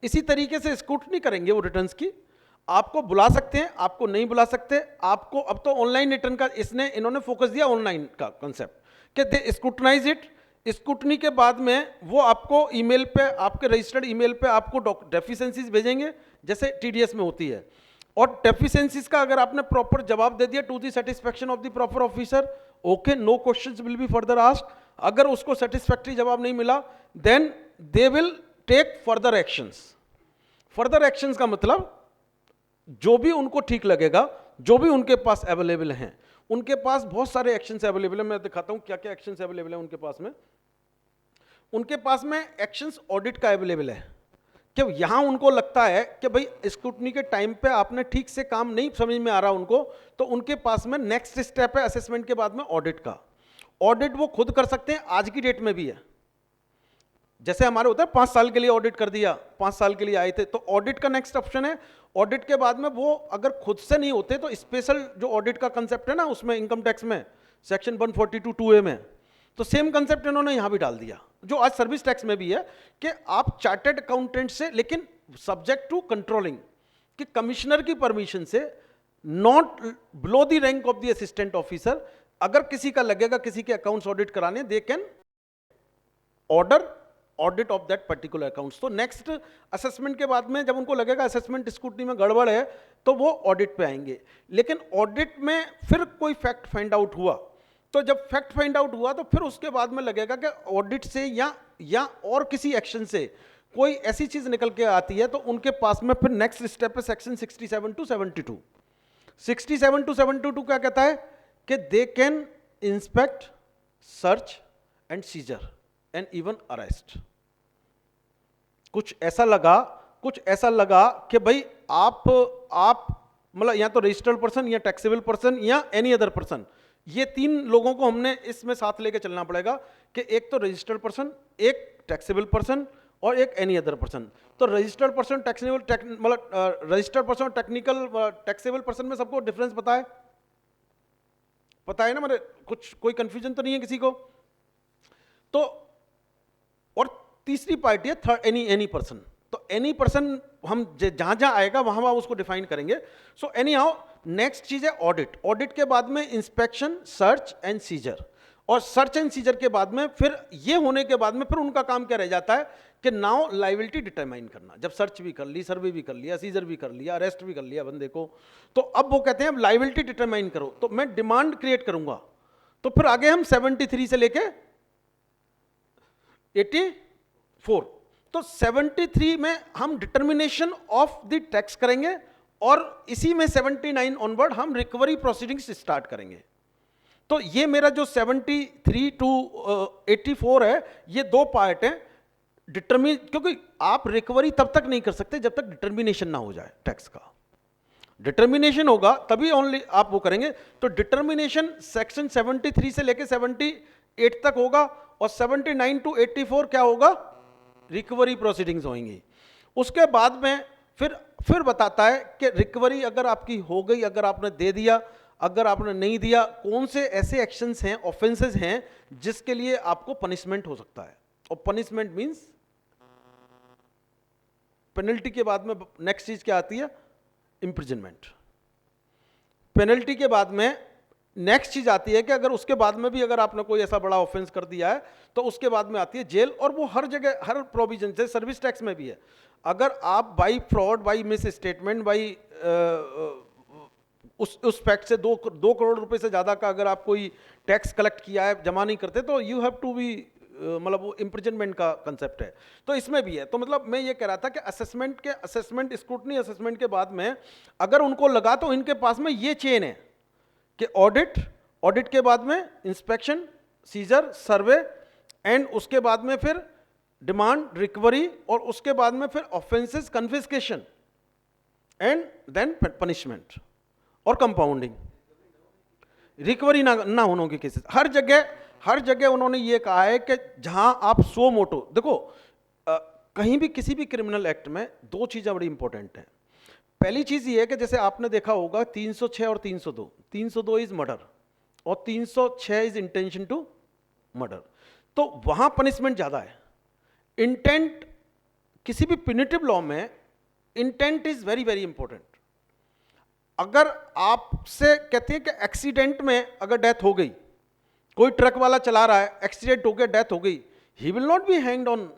इसी तरीके से स्क्रूटनी करेंगे वो रिटर्न्स की। आपको बुला सकते हैं, आपको नहीं बुला सकते, आपको अब तो ऑनलाइन रिटर्न का इन्होंने फोकस दिया ऑनलाइन का कंसेप्ट कि दे स्क्रूटनाइज इट। स्क्रूटनी के बाद में वो आपको ईमेल पे, आपके रजिस्टर्ड ईमेल पे आपको डेफिशिएंसीज भेजेंगे जैसे टीडीएस में होती है, और डेफिशिएंसीज का अगर आपने प्रॉपर जवाब दे दिया to the satisfaction of the proper officer, okay, no questions will be further asked. अगर उसको सेटिस्फैक्टरी जवाब नहीं मिला then they will take further actions. Further actions का मतलब जो भी उनको ठीक लगेगा, जो भी उनके पास अवेलेबल हैं, उनके पास बहुत सारे एक्शंस अवेलेबल है। मैं दिखाता हूं क्या क्या एक्शंस अवेलेबल है उनके पास में। उनके पास में एक्शंस ऑडिट का अवेलेबल है कि यहां उनको लगता है कि भाई स्क्रूटनी के टाइम पे आपने ठीक से काम नहीं समझ में आ रहा उनको, तो उनके पास में नेक्स्ट स्टेप है असेसमेंट के बाद में ऑडिट का। ऑडिट वो खुद कर सकते हैं, आज की डेट में भी है। जैसे हमारे होता है 5 साल के लिए ऑडिट कर दिया, 5 साल के लिए आए थे, तो ऑडिट का नेक्स्ट ऑप्शन है। ऑडिट के बाद में वो अगर खुद से नहीं होते तो स्पेशल जो ऑडिट का कंसेप्ट है ना उसमें इनकम टैक्स में सेक्शन 142(2)A में, तो सेम कंसेप्ट इन्होंने यहां भी डाल दिया जो आज सर्विस टैक्स में भी है कि आप चार्टर्ड अकाउंटेंट से, लेकिन सब्जेक्ट टू कंट्रोलिंग, कि कमिश्नर की परमिशन से, not below the rank of the assistant officer, अगर किसी का लगेगा किसी के अकाउंट्स ऑडिट कराने, they can order audit of that particular accounts. तो नेक्स्ट असेसमेंट के बाद में जब उनको लगेगा असेसमेंट स्क्रूटनी में गड़बड़ है तो वो ऑडिट पे आएंगे। लेकिन ऑडिट में फिर कोई फैक्ट फाइंड आउट हुआ, तो जब फैक्ट फाइंड आउट हुआ तो फिर उसके बाद में लगेगा कि ऑडिट से या और किसी एक्शन से कोई ऐसी चीज निकल के आती है, तो उनके पास में फिर नेक्स्ट स्टेप है सेक्शन 67 to 72। 67 to 72 क्या कहता है कि they can inspect, search and seizure and even arrest. कुछ ऐसा लगा कि भाई आप मतलब या तो रजिस्टर्ड पर्सन या टैक्सेबल पर्सन या एनी अदर पर्सन, ये 3 लोगों को हमने इसमें साथ लेके चलना पड़ेगा कि एक तो रजिस्टर्ड पर्सन, एक टैक्सेबल पर्सन और एक एनी अदर पर्सन। तो रजिस्टर्ड पर्सन, टैक्सेबल मतलब registered person, technical taxable person में सबको डिफरेंस पता है ना, मतलब कुछ कोई कंफ्यूजन तो नहीं है किसी को। तो और तीसरी पार्टी है थर्ड एनी पर्सन। तो एनी पर्सन हम जहां जहां आएगा वहां वहां उसको डिफाइन करेंगे। सो एनी हाउ नेक्स्ट चीज है ऑडिट। ऑडिट के बाद में इंस्पेक्शन, सर्च एंड सीजर, और सर्च एंड सीजर के बाद में फिर ये होने के बाद में फिर उनका काम क्या रह जाता है कि नाउ लायबिलिटी डिटरमाइन करना। जब सर्च भी कर ली, सर्वे भी कर लिया, सीजर भी कर लिया, अरेस्ट भी कर लिया बंदे को, तो अब वो कहते हैं अब लायबिलिटी डिटरमाइन करो, तो मैं डिमांड क्रिएट करूंगा। तो फिर आगे हम 73 से लेके 84, तो 73 में हम डिटर्मिनेशन ऑफ द टैक्स करेंगे और इसी में 79 ऑनवर्ड हम रिकवरी प्रोसीडिंग्स स्टार्ट करेंगे। तो ये मेरा जो 73 टू 84 है, ये दो पार्ट हैं। डिटर्मिन, क्योंकि आप रिकवरी तब तक नहीं कर सकते जब तक डिटर्मिनेशन ना हो जाए टैक्स का। डिटर्मिनेशन होगा तभी ओनली आप वो करेंगे। तो डिटर्मिनेशन सेक्शन 73 से लेके 78 तक होगा, और 79 टू 84 क्या होगा, रिकवरी प्रोसीडिंग्स होंगी। उसके बाद में फिर बताता है कि रिकवरी अगर आपकी हो गई, अगर आपने दे दिया, अगर आपने नहीं दिया, कौन से ऐसे एक्शंस हैं, ऑफेंसेस हैं जिसके लिए आपको पनिशमेंट हो सकता है। और पनिशमेंट मींस पेनल्टी के बाद में नेक्स्ट चीज क्या आती है, इम्प्रिजनमेंट। पेनल्टी के बाद में नेक्स्ट चीज आती है कि अगर उसके बाद में भी अगर आपने कोई ऐसा बड़ा ऑफेंस कर दिया है तो उसके बाद में आती है जेल। और वो हर जगह, हर प्रोविजन से, सर्विस टैक्स में भी है। अगर आप by fraud, by miss statement, by उस फैक्ट से 2 करोड़ रुपए से ज्यादा का अगर आप कोई टैक्स कलेक्ट किया है, जमा नहीं करते, तो यू हैव टू बी, मतलब वो इम्प्रिजनमेंट का कंसेप्ट है। तो इसमें भी है। तो मतलब मैं ये कह रहा था कि असेसमेंट स्क्रूटनी असेसमेंट के बाद में अगर उनको लगा तो इनके पास में ये चेन है कि ऑडिट के बाद में इंस्पेक्शन, सीजर, सर्वे, एंड उसके बाद में फिर डिमांड, रिकवरी, और उसके बाद में फिर offences, confiscation, and then punishment और कंपाउंडिंग। रिकवरी ना होने के केसेस हर जगह उन्होंने ये कहा है कि जहां आप सो मोटो, देखो कहीं भी किसी भी क्रिमिनल एक्ट में दो चीजें बड़ी इंपॉर्टेंट हैं। पहली चीज ये है कि जैसे आपने देखा होगा 306 और 302 इज मर्डर और 306 इज इंटेंशन टू मर्डर, तो वहां पनिशमेंट ज्यादा है। इंटेंट, किसी भी पिनिटिव लॉ में intent is very very important. अगर आपसे कहते हैं कि एक्सीडेंट में अगर डेथ हो गई, कोई ट्रक वाला चला रहा है, एक्सीडेंट हो गया, डेथ हो गई, he will not be hanged on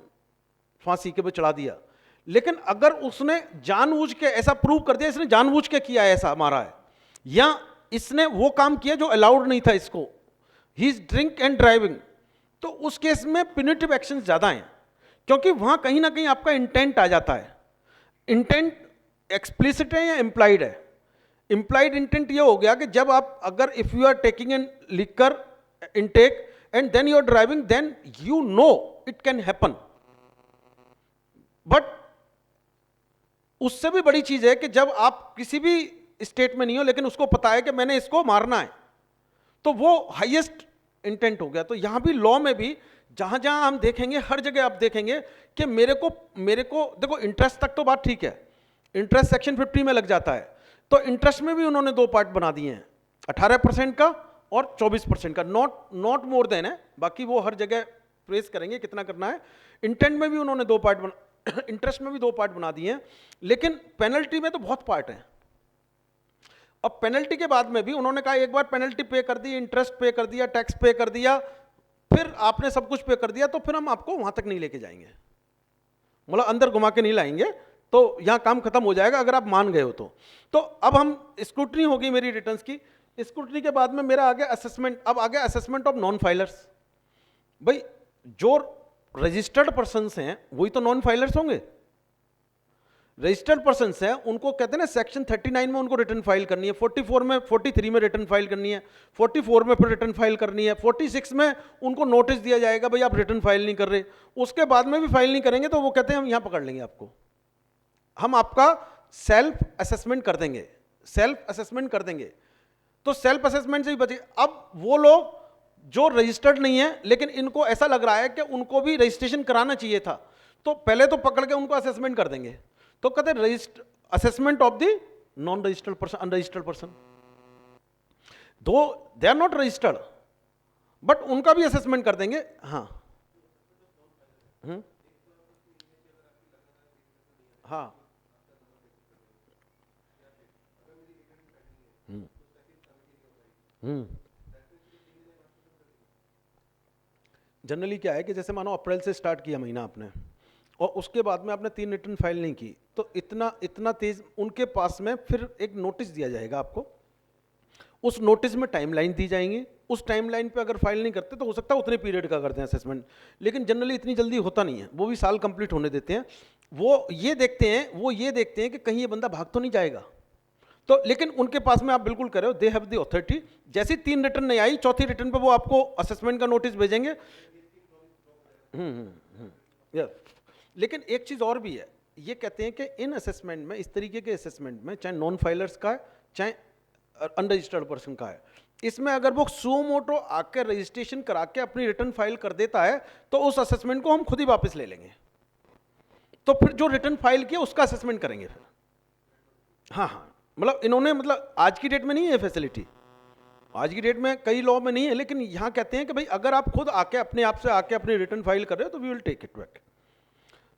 फांसी के पे चढ़ा दिया। लेकिन अगर उसने जानबूझ के ऐसा प्रूव कर दिया, इसने जानबूझ के किया है, ऐसा मारा है, या इसने वो काम किया जो अलाउड नहीं था इसको, he is drink and driving, तो उस केस में पिनिटिव एक्शन ज्यादा हैं, क्योंकि वहां कहीं ना कहीं आपका इंटेंट आ जाता है। इंटेंट एक्सप्लिसिट है या इंप्लाइड है? इंप्लाइड इंटेंट ये हो गया कि जब आप, अगर if you are taking an liquor intake and then you are driving, then you know it can happen. But उससे भी बड़ी चीज है कि जब आप किसी भी स्टेट में नहीं हो लेकिन उसको पता है कि मैंने इसको मारना है, तो वो हाईएस्ट इंटेंट हो गया। तो यहां भी लॉ में भी जहां जहां हम देखेंगे, हर जगह आप देखेंगे कि मेरे को देखो, इंटरेस्ट तक तो बात ठीक है, इंटरेस्ट सेक्शन 50 में लग जाता है। तो इंटरेस्ट में भी उन्होंने दो पार्ट बना दिए हैं, 18% का और 24% का, नॉट मोर देन है। बाकी वो हर जगह प्रेस करेंगे कितना करना है। इंटेंट में भी उन्होंने दो पार्ट बना, इंटरेस्ट में भी दो पार्ट बना दिए हैं, लेकिन पेनल्टी में तो बहुत पार्ट है। अब पेनल्टी के बाद में भी उन्होंने कहा एक बार पेनल्टी पे कर दी, इंटरेस्ट पे कर दिया, टैक्स पे कर दिया, फिर आपने सब कुछ पे कर दिया, तो फिर हम आपको वहां तक नहीं लेके जाएंगे, मतलब अंदर घुमा के नहीं लाएंगे, तो यहां काम खत्म हो जाएगा अगर आप मान गए हो तो अब हम स्क्रूटनी होगी मेरी रिटर्न्स की। स्क्रूटनी के बाद में मेरा आ गया असेसमेंट। अब आ गया असेसमेंट ऑफ नॉन फाइलर्स। भाई जो रजिस्टर्ड पर्सन्स हैं वही तो नॉन फाइलर्स होंगे। रजिस्टर्ड पर्सन्स हैं, उनको कहते हैं ना सेक्शन 39 में उनको रिटर्न फाइल करनी है, 44 में, 43 में रिटर्न फाइल करनी है, 44 में फिर रिटर्न फाइल करनी है, 46 में उनको नोटिस दिया जाएगा भाई आप रिटर्न फाइल नहीं कर रहे, उसके बाद में भी फाइल नहीं करेंगे तो वो कहते हैं हम यहां पकड़ लेंगे आपको, हम आपका सेल्फ असेसमेंट कर देंगे, सेल्फ असेसमेंट कर देंगे। तो सेल्फ असेसमेंट से ही बचे। अब वो लोग जो रजिस्टर्ड नहीं है लेकिन इनको ऐसा लग रहा है कि उनको भी रजिस्ट्रेशन कराना चाहिए था, तो पहले तो पकड़ के उनको असेसमेंट कर देंगे, तो कहते हैं assessment of the non registered person, unregistered person, though they are not registered but उनका भी असेसमेंट कर देंगे। हाँ हाँ जनरली क्या है कि जैसे मानो अप्रैल से स्टार्ट किया महीना आपने और उसके बाद में आपने 3 रिटर्न फाइल नहीं की, तो इतना तेज उनके पास में फिर एक नोटिस दिया जाएगा आपको, उस नोटिस में टाइमलाइन दी जाएंगी, उस टाइमलाइन पे अगर फाइल नहीं करते तो हो सकता है उतने पीरियड का करते हैं असेसमेंट, लेकिन जनरली इतनी जल्दी होता नहीं है, वो भी साल कंप्लीट होने देते हैं। वो ये देखते हैं कि कहीं ये बंदा भाग तो नहीं जाएगा, तो लेकिन उनके पास में आप बिल्कुल कर रहे हो, दे हैव द अथॉरिटी। जैसे 3 रिटर्न नहीं आई, चौथी रिटर्न पे वो आपको असेसमेंट का नोटिस भेजेंगे। यस, लेकिन एक चीज और भी है, ये कहते हैं कि इन असेसमेंट में, इस तरीके के असेसमेंट में, चाहे नॉन फाइलर्स का है चाहे अनरजिस्टर्ड पर्सन का है, इसमें अगर वो सुओ मोटो आकर रजिस्ट्रेशन करा के अपनी रिटर्न फाइल कर देता है तो उस असेसमेंट को हम खुद ही वापस ले लेंगे। तो फिर जो रिटर्न फाइल किया उसका असेसमेंट करेंगे फिर। हाँ, मतलब इन्होंने, मतलब आज की डेट में नहीं है फैसिलिटी, आज की डेट में कई लॉ में नहीं है, लेकिन यहां कहते हैं कि भाई अगर आप खुद आके अपने आप से आके अपनी रिटर्न फाइल कर रहे हो तो we will take it back.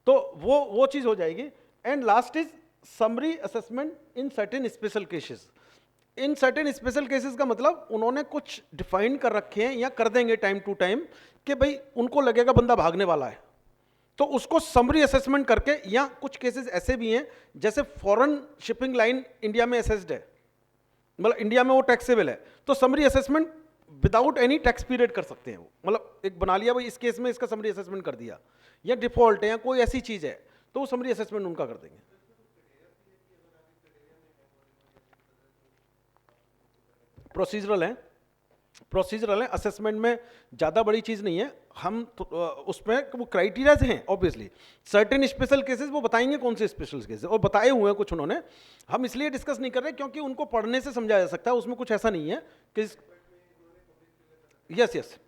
तो वो चीज हो जाएगी। And last is summary assessment in certain special cases. In certain special cases का मतलब उन्होंने कुछ डिफाइन कर रखे हैं या कर देंगे टाइम टू टाइम कि भाई उनको लगेगा बंदा भागने वाला है, तो उसको समरी असेसमेंट करके, या कुछ केसेस ऐसे भी हैं जैसे फॉरेन शिपिंग लाइन इंडिया में असेस्ड है, मतलब इंडिया में वो टैक्सेबल है, तो summary assessment without any tax period कर सकते हैं वो। मतलब एक बना लिया भाई इस केस में इसका समरी असेसमेंट कर दिया, या डिफॉल्ट है या कोई ऐसी चीज है तो वो समरी असेसमेंट उनका कर देंगे। प्रोसीजरल है, प्रोसीजरल है, असेसमेंट में ज़्यादा बड़ी चीज़ नहीं है। हम तो, उसमें वो क्राइटेरियाज हैं ऑब्वियसली, सर्टेन स्पेशल केसेस वो बताएंगे कौन से स्पेशल केसेस, और बताए हुए हैं कुछ उन्होंने, हम इसलिए डिस्कस नहीं कर रहे क्योंकि उनको पढ़ने से समझा जा सकता है, उसमें कुछ ऐसा नहीं है कि यस यस,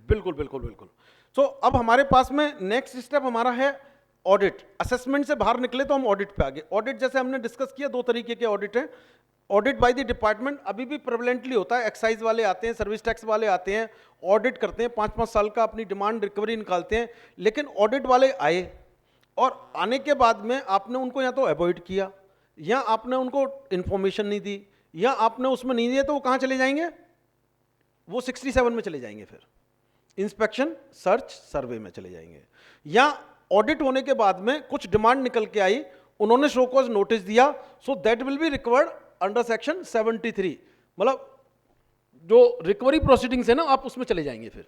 बिल्कुल बिल्कुल बिल्कुल। तो अब हमारे पास में नेक्स्ट स्टेप हमारा है ऑडिट। असेसमेंट से बाहर निकले तो हम ऑडिट पे आ गए। ऑडिट जैसे हमने डिस्कस किया, 2 तरीके के ऑडिट हैं। ऑडिट बाय द डिपार्टमेंट अभी भी प्रेवलेंटली होता है, एक्साइज वाले आते हैं, सर्विस टैक्स वाले आते हैं, ऑडिट करते हैं, 5-5 साल का अपनी डिमांड रिकवरी निकालते हैं। लेकिन ऑडिट वाले आए और आने के बाद में आपने उनको या तो अवॉइड किया, या आपने उनको इंफॉर्मेशन नहीं दी, या आपने उसमें नहीं दिया, तो वो कहाँ चले जाएंगे, वो 67 में चले जाएंगे, फिर इंस्पेक्शन सर्च सर्वे में चले जाएंगे। या ऑडिट होने के बाद में कुछ डिमांड निकल के आई, उन्होंने शो कॉज नोटिस दिया, so that will be recovered under section 73, मतलब जो रिकवरी प्रोसीडिंग्स है ना, आप उसमें चले जाएंगे, फिर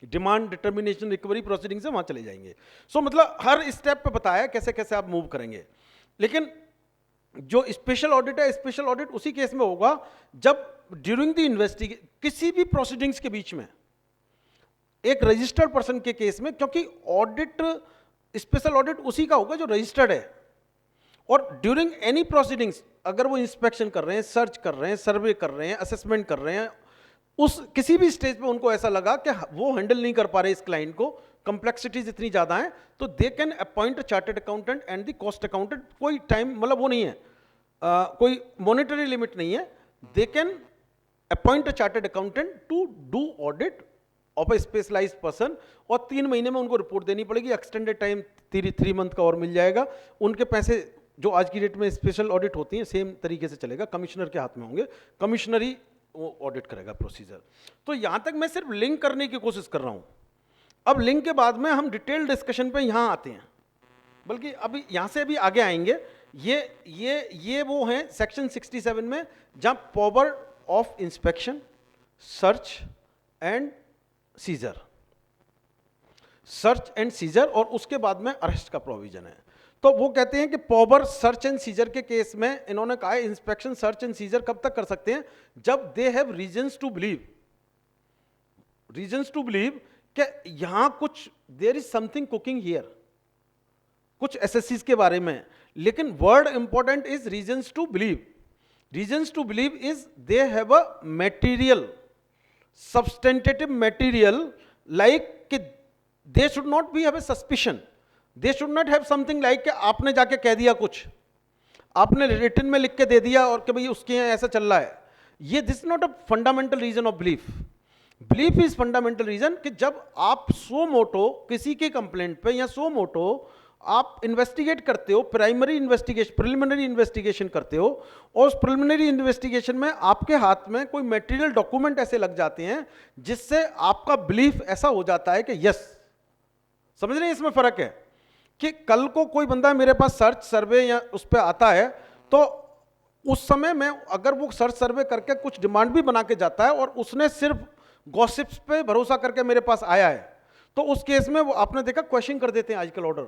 डिमांड डिटर्मिनेशन रिकवरी प्रोसीडिंग से वहां चले जाएंगे। सो मतलब हर स्टेप पे बताया कैसे कैसे आप मूव करेंगे। लेकिन जो स्पेशल ऑडिट है, स्पेशल ऑडिट उसी केस में होगा जब ड्यूरिंग द इन्वेस्टिगेशन, किसी भी प्रोसीडिंग्स के बीच में, एक रजिस्टर्ड पर्सन के केस में, क्योंकि ऑडिट, स्पेशल ऑडिट उसी का होगा जो रजिस्टर्ड है, और ड्यूरिंग एनी प्रोसीडिंग्स अगर वो इंस्पेक्शन कर रहे हैं, सर्च कर रहे हैं, सर्वे कर रहे हैं, असेसमेंट कर रहे हैं, उस किसी भी स्टेज पे उनको ऐसा लगा कि वो हैंडल नहीं कर पा रहे इस क्लाइंट को, कॉम्प्लेक्सिटीज इतनी ज़्यादा है, तो they can appoint chartered accountant and the cost accountant. कोई टाइम, मतलब वो नहीं है, कोई मॉनेटरी लिमिट नहीं है, they can appoint a chartered accountant to do audit of a specialised person, और 3 महीने में उनको रिपोर्ट देनी पड़ेगी। एक्सटेंडेड टाइम 3 मंथ का और मिल जाएगा। उनके पैसे जो आज की डेट में स्पेशल ऑडिट होती हैं सेम तरीके से चलेगा, कमिश्नर के हाथ में होंगे, कमिश्नरी वो ऑडिट करेगा प्रोसीजर। तो यहाँ तक मैं सिर्फ लिंक करने की कोशिश कर रहा हूँ। अब लिंक के बाद में हम डिटेल डिस्कशन पे यहाँ आते हैं, बल्कि अभी यहाँ से अभी आगे आएंगे। ये वो हैं सेक्शन 67 में जहाँ power of inspection, search and scissor, search and scissor, और उसके बाद में अरेस्ट का प्रोविजन है। तो वो कहते हैं कि पावर सर्च एंड सीजर के केस में इन्होंने कहा है इंस्पेक्शन, सर्च एंड सीजर कब तक कर सकते हैं, जब they have reasons to believe, reasons to believe कि यहां कुछ there is something cooking here, कुछ एसएससीज के बारे में। लेकिन word important is reasons to believe. Reasons to believe is they have a material, substantive material, like कि they should not be have a suspicion, they should not have something like कि आपने जाके कह दिया, कुछ आपने रिटन में लिख के दे दिया और कि भाई उसके यहाँ ऐसा चल रहा है। ये this not a fundamental reason of belief. Belief is fundamental reason कि जब आप सो मोटो किसी के कंप्लेंट पे या सो मोटो आप इन्वेस्टिगेट करते हो, प्राइमरी इन्वेस्टिगेशन, प्रिलिमिनरी इन्वेस्टिगेशन करते हो, और उस प्रिलिमिनरी इन्वेस्टिगेशन में आपके हाथ में कोई मटेरियल डॉक्यूमेंट ऐसे लग जाते हैं जिससे आपका बिलीफ ऐसा हो जाता है कि यस, समझ रहे हैं इसमें फर्क है कि कल को कोई बंदा मेरे पास सर्च सर्वे या उस पर आता है, तो उस समय में अगर वो सर्च सर्वे करके कुछ डिमांड भी बना के जाता है और उसने सिर्फ गॉसिप्स पे भरोसा करके मेरे पास आया है, तो उस केस में वो आपने देखा क्वेश्चन कर देते हैं आजकल ऑर्डर।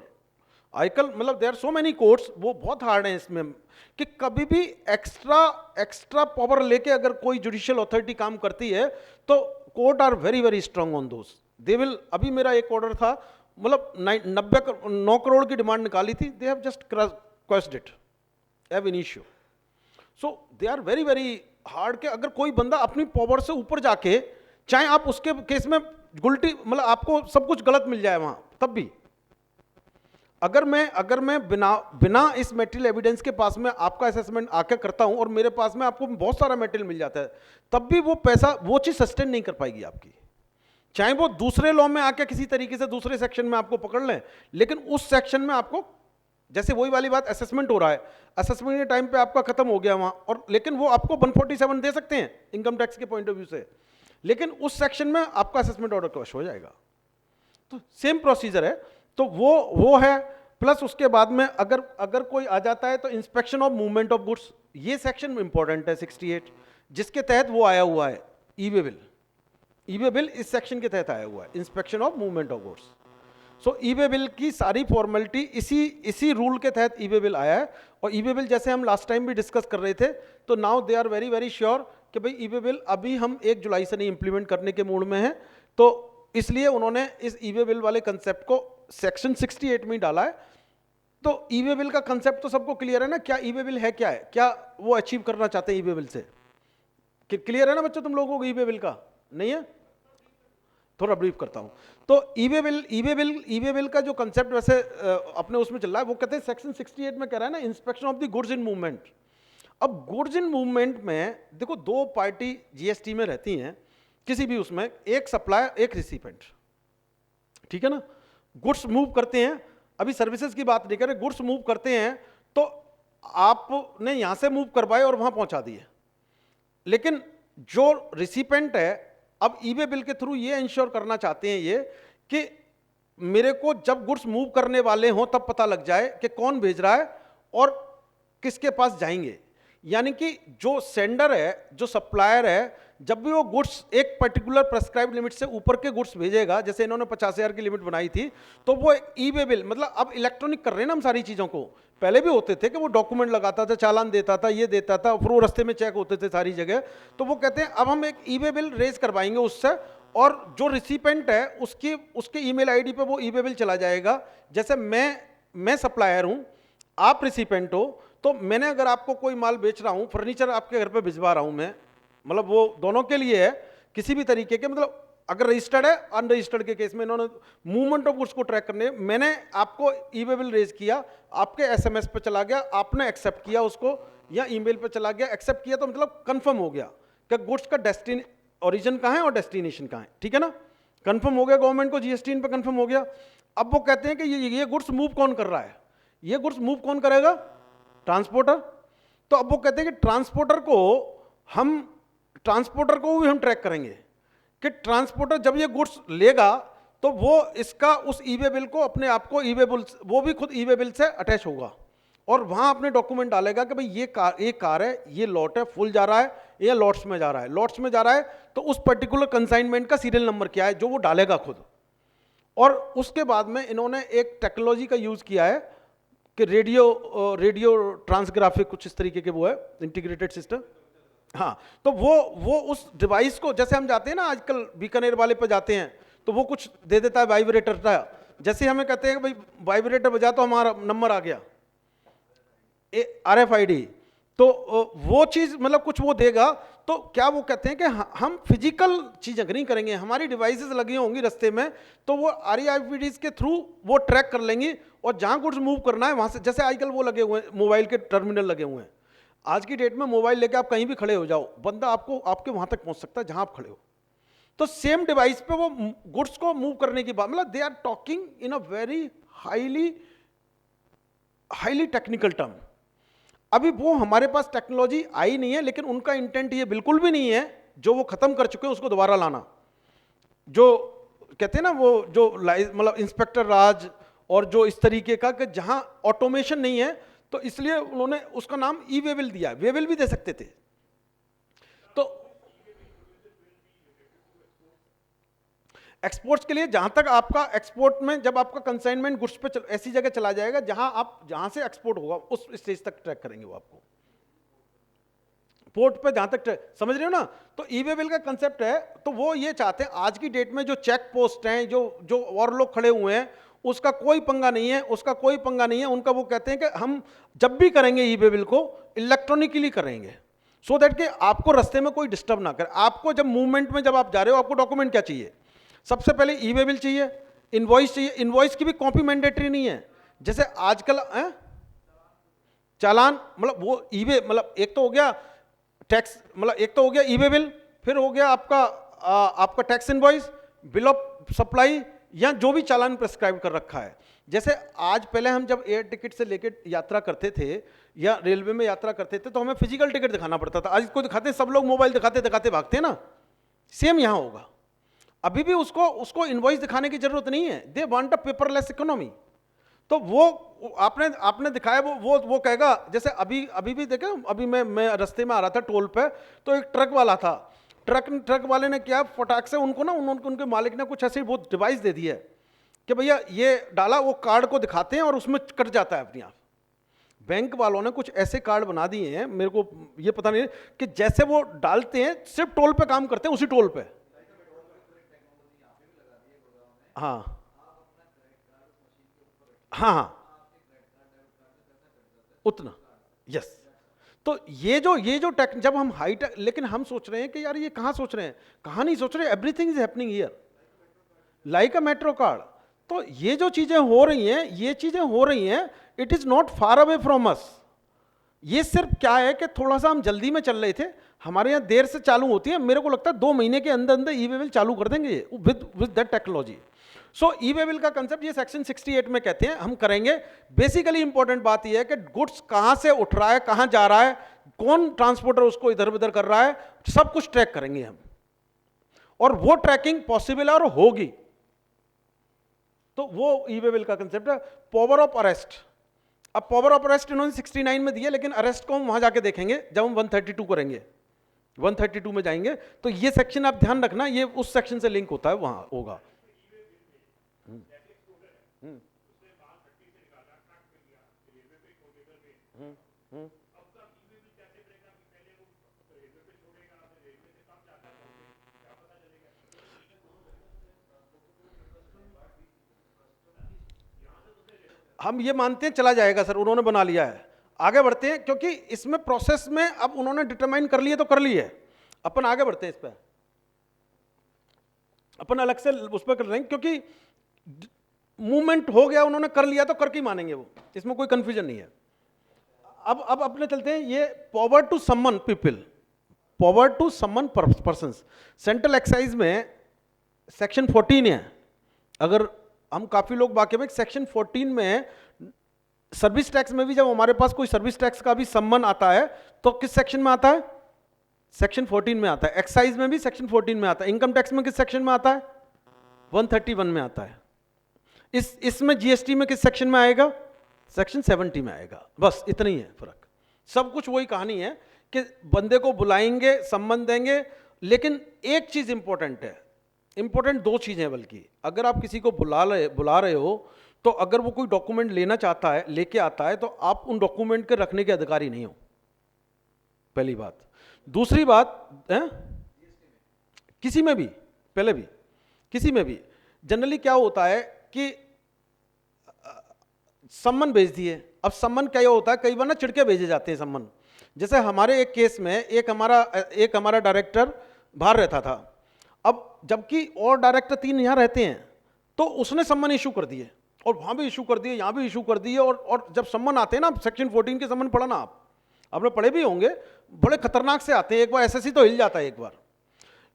आजकल मतलब there are so many courts, वो बहुत हार्ड हैं इसमें कि कभी भी एक्स्ट्रा पावर लेके अगर कोई जुडिशियल अथॉरिटी काम करती है तो court are very very strong on those, they will. अभी मेरा एक ऑर्डर था, मतलब 9 करोड़ की डिमांड निकाली थी, they have just crushed it ab initio. So they are very very hard के अगर कोई बंदा अपनी पावर से ऊपर जाके, चाहे आप उसके केस में गुल्टी मतलब आपको सब कुछ गलत मिल जाए वहां, तब भी अगर मैं बिना इस मेटेरियल एविडेंस के पास में आपका असेसमेंट आके करता हूं और मेरे पास में आपको बहुत सारा मेटेरियल मिल जाता है, तब भी वो पैसा वो चीज सस्टेन नहीं कर पाएगी आपकी, चाहे वो दूसरे लॉ में आके किसी तरीके से दूसरे सेक्शन में आपको पकड़ लें, लेकिन उस सेक्शन में आपको, जैसे वही वाली बात, असेसमेंट हो रहा है, असेसमेंट के टाइम पे आपका खत्म हो गया वहां, और लेकिन वो आपको 147 दे सकते हैं इनकम टैक्स के पॉइंट ऑफ व्यू से, लेकिन उस सेक्शन में आपका असेसमेंट ऑर्डर क्रश हो जाएगा। तो सेम प्रोसीजर है, तो वो है। प्लस उसके बाद में अगर कोई आ जाता है तो inspection of movement of goods, ये सेक्शन इंपॉर्टेंट है 68, जिसके तहत वो आया हुआ है ई वे बिल। ई वे बिल इस सेक्शन के तहत आया हुआ है, inspection of movement of goods. So E way bill की सारी फॉर्मेलिटी इसी रूल के तहत ई वे बिल आया है। और ई वे बिल जैसे हम लास्ट टाइम भी डिस्कस कर रहे थे, तो now they are very very sure कि भाई ई वे बिल अभी हम 1 जुलाई से नहीं इंप्लीमेंट करने के मूड में हैं, तो इसलिए उन्होंने इस ई वे बिल वाले कंसेप्ट को सेक्शन 68 में डाला है। तो ई वे बिल का कंसेप्ट तो सबको क्लियर है ना, क्या ई वे बिल है, क्या है, क्या वो अचीव करना चाहते हैं ई वे बिल से, क्लियर है ना बच्चों तुम लोगों को ई वे बिल का? नहीं है, थोड़ा ब्रीफ करता हूं। तो ई वे बिल का जो कंसेप्ट वैसे अपने उसमें चल रहा है, वो कहते हैं सेक्शन 68 में कह रहा है ना, inspection of the goods in movement. अब गुड्स इन मूवमेंट में देखो 2 पार्टी जीएसटी में रहती हैं किसी भी उसमें, एक सप्लायर एक रिसिपेंट, ठीक है ना। गुड्स मूव करते हैं, अभी सर्विसेज की बात नहीं कर रहे, गुड्स मूव करते हैं तो आपने यहां से मूव करवाए और वहां पहुंचा दिए, लेकिन जो रिसिपेंट है अब ई वे बिल के थ्रू ये इंश्योर करना चाहते हैं ये कि मेरे को जब गुड्स मूव करने वाले हों तब पता लग जाए कि कौन भेज रहा है और किसके पास जाएंगे। यानी कि जो सेंडर है, जो सप्लायर है, जब भी वो गुड्स एक पर्टिकुलर प्रेस्क्राइब लिमिट से ऊपर के गुड्स भेजेगा, जैसे इन्होंने 50,000 की लिमिट बनाई थी, तो वो ई वे बिल, मतलब अब इलेक्ट्रॉनिक कर रहे हैं ना हम सारी चीज़ों को, पहले भी होते थे कि वो डॉक्यूमेंट लगाता था, चालान देता था, ये देता था, फिर वो रास्ते में चेक होते थे सारी जगह। तो वो कहते हैं अब हम एक ई वे बिल रेज करवाएंगे उससे, और जो रिसिपेंट है उसके ईमेल आईडी पे वो ई वे बिल चला जाएगा। जैसे मैं सप्लायर हूँ, आप रिसिपेंट हो, तो मैंने अगर आपको कोई माल बेच रहा हूँ, फर्नीचर आपके घर पे भिजवा रहा हूँ मैं, मतलब वो दोनों के लिए है, किसी भी तरीके के, मतलब अगर रजिस्टर्ड है अनरजिस्टर्ड के केस में इन्होंने मूवमेंट ऑफ गुड्स को ट्रैक करने, मैंने आपको ई वे बिल रेज किया, आपके एसएमएस पे चला गया, आपने एक्सेप्ट किया उसको, या ईमेल पे चला गया, एक्सेप्ट किया, तो मतलब कंफर्म हो गया कि गुड्स का ओरिजिन कहाँ है और डेस्टिनेशन कहाँ है, ठीक है ना। कंफर्म हो गया, गवर्नमेंट को जीएसटी पे कंफर्म हो गया। अब वो कहते हैं कि ये गुड्स मूव कौन कर रहा है, ये गुड्स मूव कौन करेगा, ट्रांसपोर्टर। तो अब वो कहते हैं कि ट्रांसपोर्टर को भी हम ट्रैक करेंगे कि ट्रांसपोर्टर जब ये गुड्स लेगा तो वो इसका उस ई वे बिल को अपने आप को ई वे बिल, वो भी खुद ई वे बिल से अटैच होगा और वहां अपने डॉक्यूमेंट डालेगा कि भाई ये कार है, ये लॉट है, फुल जा रहा है या लॉट्स में जा रहा है। लॉट्स में जा रहा है तो उस पर्टिकुलर कंसाइनमेंट का सीरियल नंबर क्या है, जो वो डालेगा खुद। और उसके बाद में इन्होंने एक टेक्नोलॉजी का यूज किया है कि रेडियो ट्रांसग्राफिक कुछ इस तरीके के वो है इंटीग्रेटेड सिस्टम। हाँ, तो वो उस डिवाइस को, जैसे हम जाते हैं ना आजकल बीकानेर वाले पे जाते हैं, तो वो कुछ दे देता है वाइब्रेटर का, जैसे हमें कहते हैं कि भाई वाइब्रेटर बजा तो हमारा नंबर आ गया RFID, तो वो चीज मतलब कुछ वो देगा। तो क्या वो कहते हैं कि हम फिजिकल चीज नहीं करेंगे, हमारी डिवाइसेस लगी होंगी रास्ते में, तो वो RFIDs के थ्रू वो ट्रैक कर लेंगी और जहां गुड्स मूव करना है वहां से, जैसे आजकल वो लगे हुए हैं मोबाइल के टर्मिनल लगे हुए हैं, आज की डेट में मोबाइल लेके आप कहीं भी खड़े हो जाओ, बंदा आपके वहां तक पहुंच सकता है जहां आप खड़े हो। तो सेम डिवाइस पे वो गुड्स को मूव करने की बात, मतलब they are talking in a very highly technical term. अभी वो हमारे पास टेक्नोलॉजी आई नहीं है, लेकिन उनका इंटेंट ये बिल्कुल भी नहीं है जो वो खत्म कर चुके हैं उसको दोबारा लाना। जो कहते हैं ना वो जो मतलब इंस्पेक्टर राज और जो इस तरीके का कि जहां ऑटोमेशन नहीं है, तो इसलिए उन्होंने उसका नाम ई वे बिल दिया। वे बिल भी दे सकते थे। तो एक्सपोर्ट्स के लिए जहां तक आपका एक्सपोर्ट में जब आपका कंसाइनमेंट गुड्स पे ऐसी जगह चला जाएगा जहां से एक्सपोर्ट होगा उस स्टेज तक ट्रैक करेंगे वो आपको, पोर्ट पे जहां तक समझ रहे हो ना। तो ई वे बिल का कंसेप्ट है, तो वो ये चाहते हैं आज की डेट में जो चेक पोस्ट हैं, जो जो और लोग खड़े हुए हैं, उसका कोई पंगा नहीं है, उसका कोई पंगा नहीं है उनका। वो कहते हैं कि हम जब भी करेंगे ई वे बिल को इलेक्ट्रॉनिकली करेंगे, सो दैट कि आपको रास्ते में कोई डिस्टर्ब ना करे। आपको जब मूवमेंट में जब आप जा रहे हो, आपको डॉक्यूमेंट क्या चाहिए? सबसे पहले ई वे बिल चाहिए, इनवॉइस चाहिए। इनवॉइस की भी कॉपी मैंडेटरी नहीं है, जैसे आजकल चालान, मतलब वो ई वे, मतलब एक तो हो गया टैक्स, मतलब एक तो हो गया ई वे बिल, फिर हो गया आपका tax invoice, bill of supply, या जो भी चालान प्रेस्क्राइब कर रखा है। जैसे आज पहले हम जब एयर टिकट से लेकर यात्रा करते थे या रेलवे में यात्रा करते थे तो हमें फिजिकल टिकट दिखाना पड़ता था। आज इसको दिखाते सब लोग, मोबाइल दिखाते दिखाते भागते हैं ना। सेम यहां होगा, अभी भी उसको इनवॉइस दिखाने की जरूरत नहीं है। They want a paperless economy. तो वो आपने दिखाया, वो कहेगा, जैसे अभी भी देखे, अभी मैं रास्ते में आ रहा था टोल पे, तो एक ट्रक वाला था। ट्रक वाले ने क्या, फटाक से उनको ना उनके मालिक ने कुछ ऐसी वो डिवाइस दे दी है कि भैया ये डाला, वो कार्ड को दिखाते हैं और उसमें कट जाता है अपने आप। बैंक वालों ने कुछ ऐसे कार्ड बना दिए हैं, मेरे को ये पता नहीं कि जैसे वो डालते हैं सिर्फ टोल पे काम करते हैं, उसी टोल पे। हाँ हाँ हाँ, उतना, यस। तो ये जो टेक, जब हम हाई टेक, लेकिन हम सोच रहे हैं कि यार ये कहाँ सोच रहे हैं, कहाँ नहीं सोच रहे, everything is happening here like a metro card. तो ये जो चीजें हो रही हैं, ये चीजें हो रही हैं, it is not far away from us. ये सिर्फ क्या है कि थोड़ा सा हम जल्दी में चल रहे थे, हमारे यहाँ देर से चालू होती है। मेरे को लगता है 2 महीने के अंदर अंदर ई वे बिल चालू कर देंगे with that technology. So E way bill का कंसेप्ट ये सेक्शन 68 में कहते हैं हम करेंगे। बेसिकली इंपॉर्टेंट बात यह है कि गुड्स कहां से उठ रहा है, कहां जा रहा है, कौन ट्रांसपोर्टर उसको इधर उधर कर रहा है, सब कुछ ट्रैक करेंगे हम, और वो ट्रैकिंग पॉसिबल है और होगी। तो वो ई वे बिल का कंसेप्ट है। पावर ऑफ अरेस्ट, अब पावर ऑफ अरेस्ट इन्होंने 69 में दिया, लेकिन अरेस्ट को हम वहां जाके देखेंगे जब हम 132 करेंगे, 132 में जाएंगे। तो ये सेक्शन आप ध्यान रखना, ये उस सेक्शन से लिंक होता है, वहां होगा। हम ये मानते हैं चला जाएगा सर, उन्होंने बना लिया है, आगे बढ़ते हैं, क्योंकि इसमें प्रोसेस में अब उन्होंने डिटरमाइन कर लिए तो कर लिए, अपन आगे बढ़ते हैं इस पर, अपन अलग से उस पर कर रहे हैं, क्योंकि मूवमेंट हो गया, उन्होंने कर लिया तो करके ही मानेंगे वो, इसमें कोई कंफ्यूजन नहीं है। अब अपने चलते हैं ये power to summon people, power to summon person. Central excise में सेक्शन 14 है, अगर हम काफी लोग वाकई में सेक्शन 14 में सर्विस टैक्स में भी जब हमारे पास कोई सर्विस टैक्स का भी सम्मन आता है तो किस सेक्शन में आता है? सेक्शन 14 में आता है। एक्साइज में भी सेक्शन 14 में आता है। इनकम टैक्स में किस सेक्शन में आता है? 131 में आता है। इसमें जीएसटी में किस सेक्शन में आएगा? सेक्शन 70 में आएगा। बस इतना ही है फर्क, सब कुछ वही कहानी है कि बंदे को बुलाएंगे, सम्मन देंगे। लेकिन एक चीज इंपॉर्टेंट है, इंपॉर्टेंट 2 चीजें हैं बल्कि, अगर आप किसी को बुला रहे हो तो अगर वो कोई डॉक्यूमेंट लेना चाहता है, लेके आता है, तो आप उन डॉक्यूमेंट के रखने के अधिकारी नहीं हो, पहली बात। दूसरी बात है, किसी में भी, पहले भी किसी में भी जनरली क्या होता है कि सम्मन भेज दिए। अब सम्मन क्या होता है, कई बार ना चिढ़के भेजे जाते हैं सम्मन। जैसे हमारे एक केस में एक हमारा डायरेक्टर बाहर रहता था, अब जबकि और डायरेक्टर 3 यहाँ रहते हैं, तो उसने सम्मन इशू कर दिए, और वहां भी इशू कर दिए, यहाँ भी इशू कर दिए। और जब सम्मन आते हैं ना, सेक्शन 14 के सम्मन पढ़ा ना आपने पढ़े भी होंगे, बड़े खतरनाक से आते हैं। एक बार एसएससी तो हिल जाता है एक बार।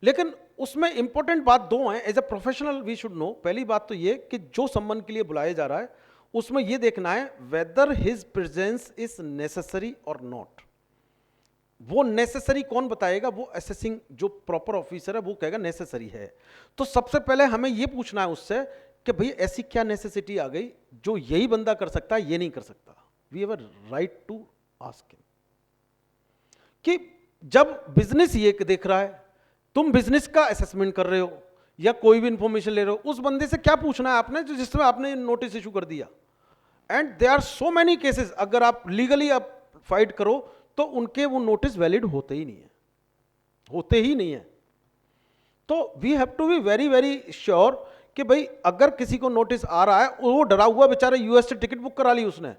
लेकिन उसमें इंपॉर्टेंट बात 2 हैं, as a professional we should know. पहली बात तो ये कि जो सम्मन के लिए बुलाया जा रहा है उसमें ये देखना है weather his presence is necessary और नॉट। वो नेसेसरी कौन बताएगा? वो असेसिंग जो प्रॉपर ऑफिसर है वो कहेगा नेसेसरी है। तो सबसे पहले हमें ये पूछना है उससे कि भाई ऐसी क्या नेसेसिटी आ गई जो यही बंदा कर सकता है, ये नहीं कर सकता। We have a right to ask him कि जब बिजनेस ये देख रहा है, तुम बिजनेस का असेसमेंट कर रहे हो, या कोई भी इंफॉर्मेशन ले रहे हो, उस बंदे से क्या पूछना है आपने जो जिसमें आपने नोटिस इशू कर दिया। And they are so many cases, अगर आप लीगली आप फाइट करो तो उनके वो नोटिस वैलिड होते ही नहीं है, होते ही नहीं है। तो we have to be very very sure कि भाई अगर किसी को नोटिस आ रहा है, वो डरा हुआ बेचारा यूएस से टिकट बुक करा ली उसने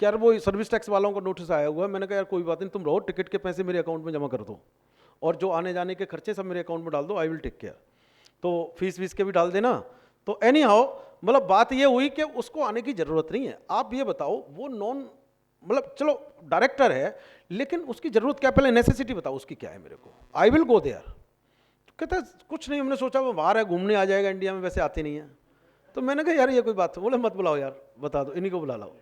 कि यार वो सर्विस टैक्स वालों को नोटिस आया हुआ है। मैंने कहा यार कोई बात नहीं, तुम रहो, टिकट के पैसे मेरे अकाउंट में जमा कर दो और जो आने जाने के खर्चे सब मेरे अकाउंट में डाल दो, आई विल टेक केयर। तो फीस वीस के भी डाल देना। तो एनी हाउ मतलब बात ये हुई कि उसको आने की जरूरत नहीं है। आप ये बताओ वो नॉन मतलब चलो डायरेक्टर है लेकिन उसकी जरूरत क्या, पहले नेसेसिटी बताओ उसकी क्या है मेरे को, आई विल गो देयर। कहता है कुछ नहीं, हमने सोचा वो बाहर है घूमने आ जाएगा, इंडिया में वैसे आते नहीं है। तो मैंने कहा यार ये कोई बात, बोले मत बुलाओ यार, बता दो इन्हीं को बुला लाओ।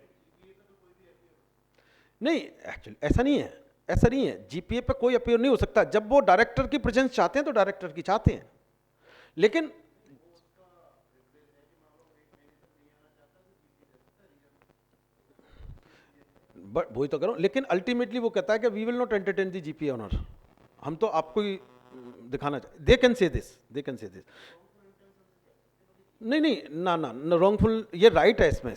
नहीं एक्चुअली ऐसा नहीं है, ऐसा नहीं है, जीपीए पे कोई अपीयर नहीं हो सकता। जब वो डायरेक्टर की प्रेजेंस चाहते हैं तो डायरेक्टर की चाहते हैं, लेकिन वही तो करो। लेकिन अल्टीमेटली वो कहता है कि we will not entertain the GPA owner, हम तो आपको ही दिखाना चाहिए। They can say this, they can say this. नहीं नहीं ना ना रॉन्गफुल, ये राइट है इसमें,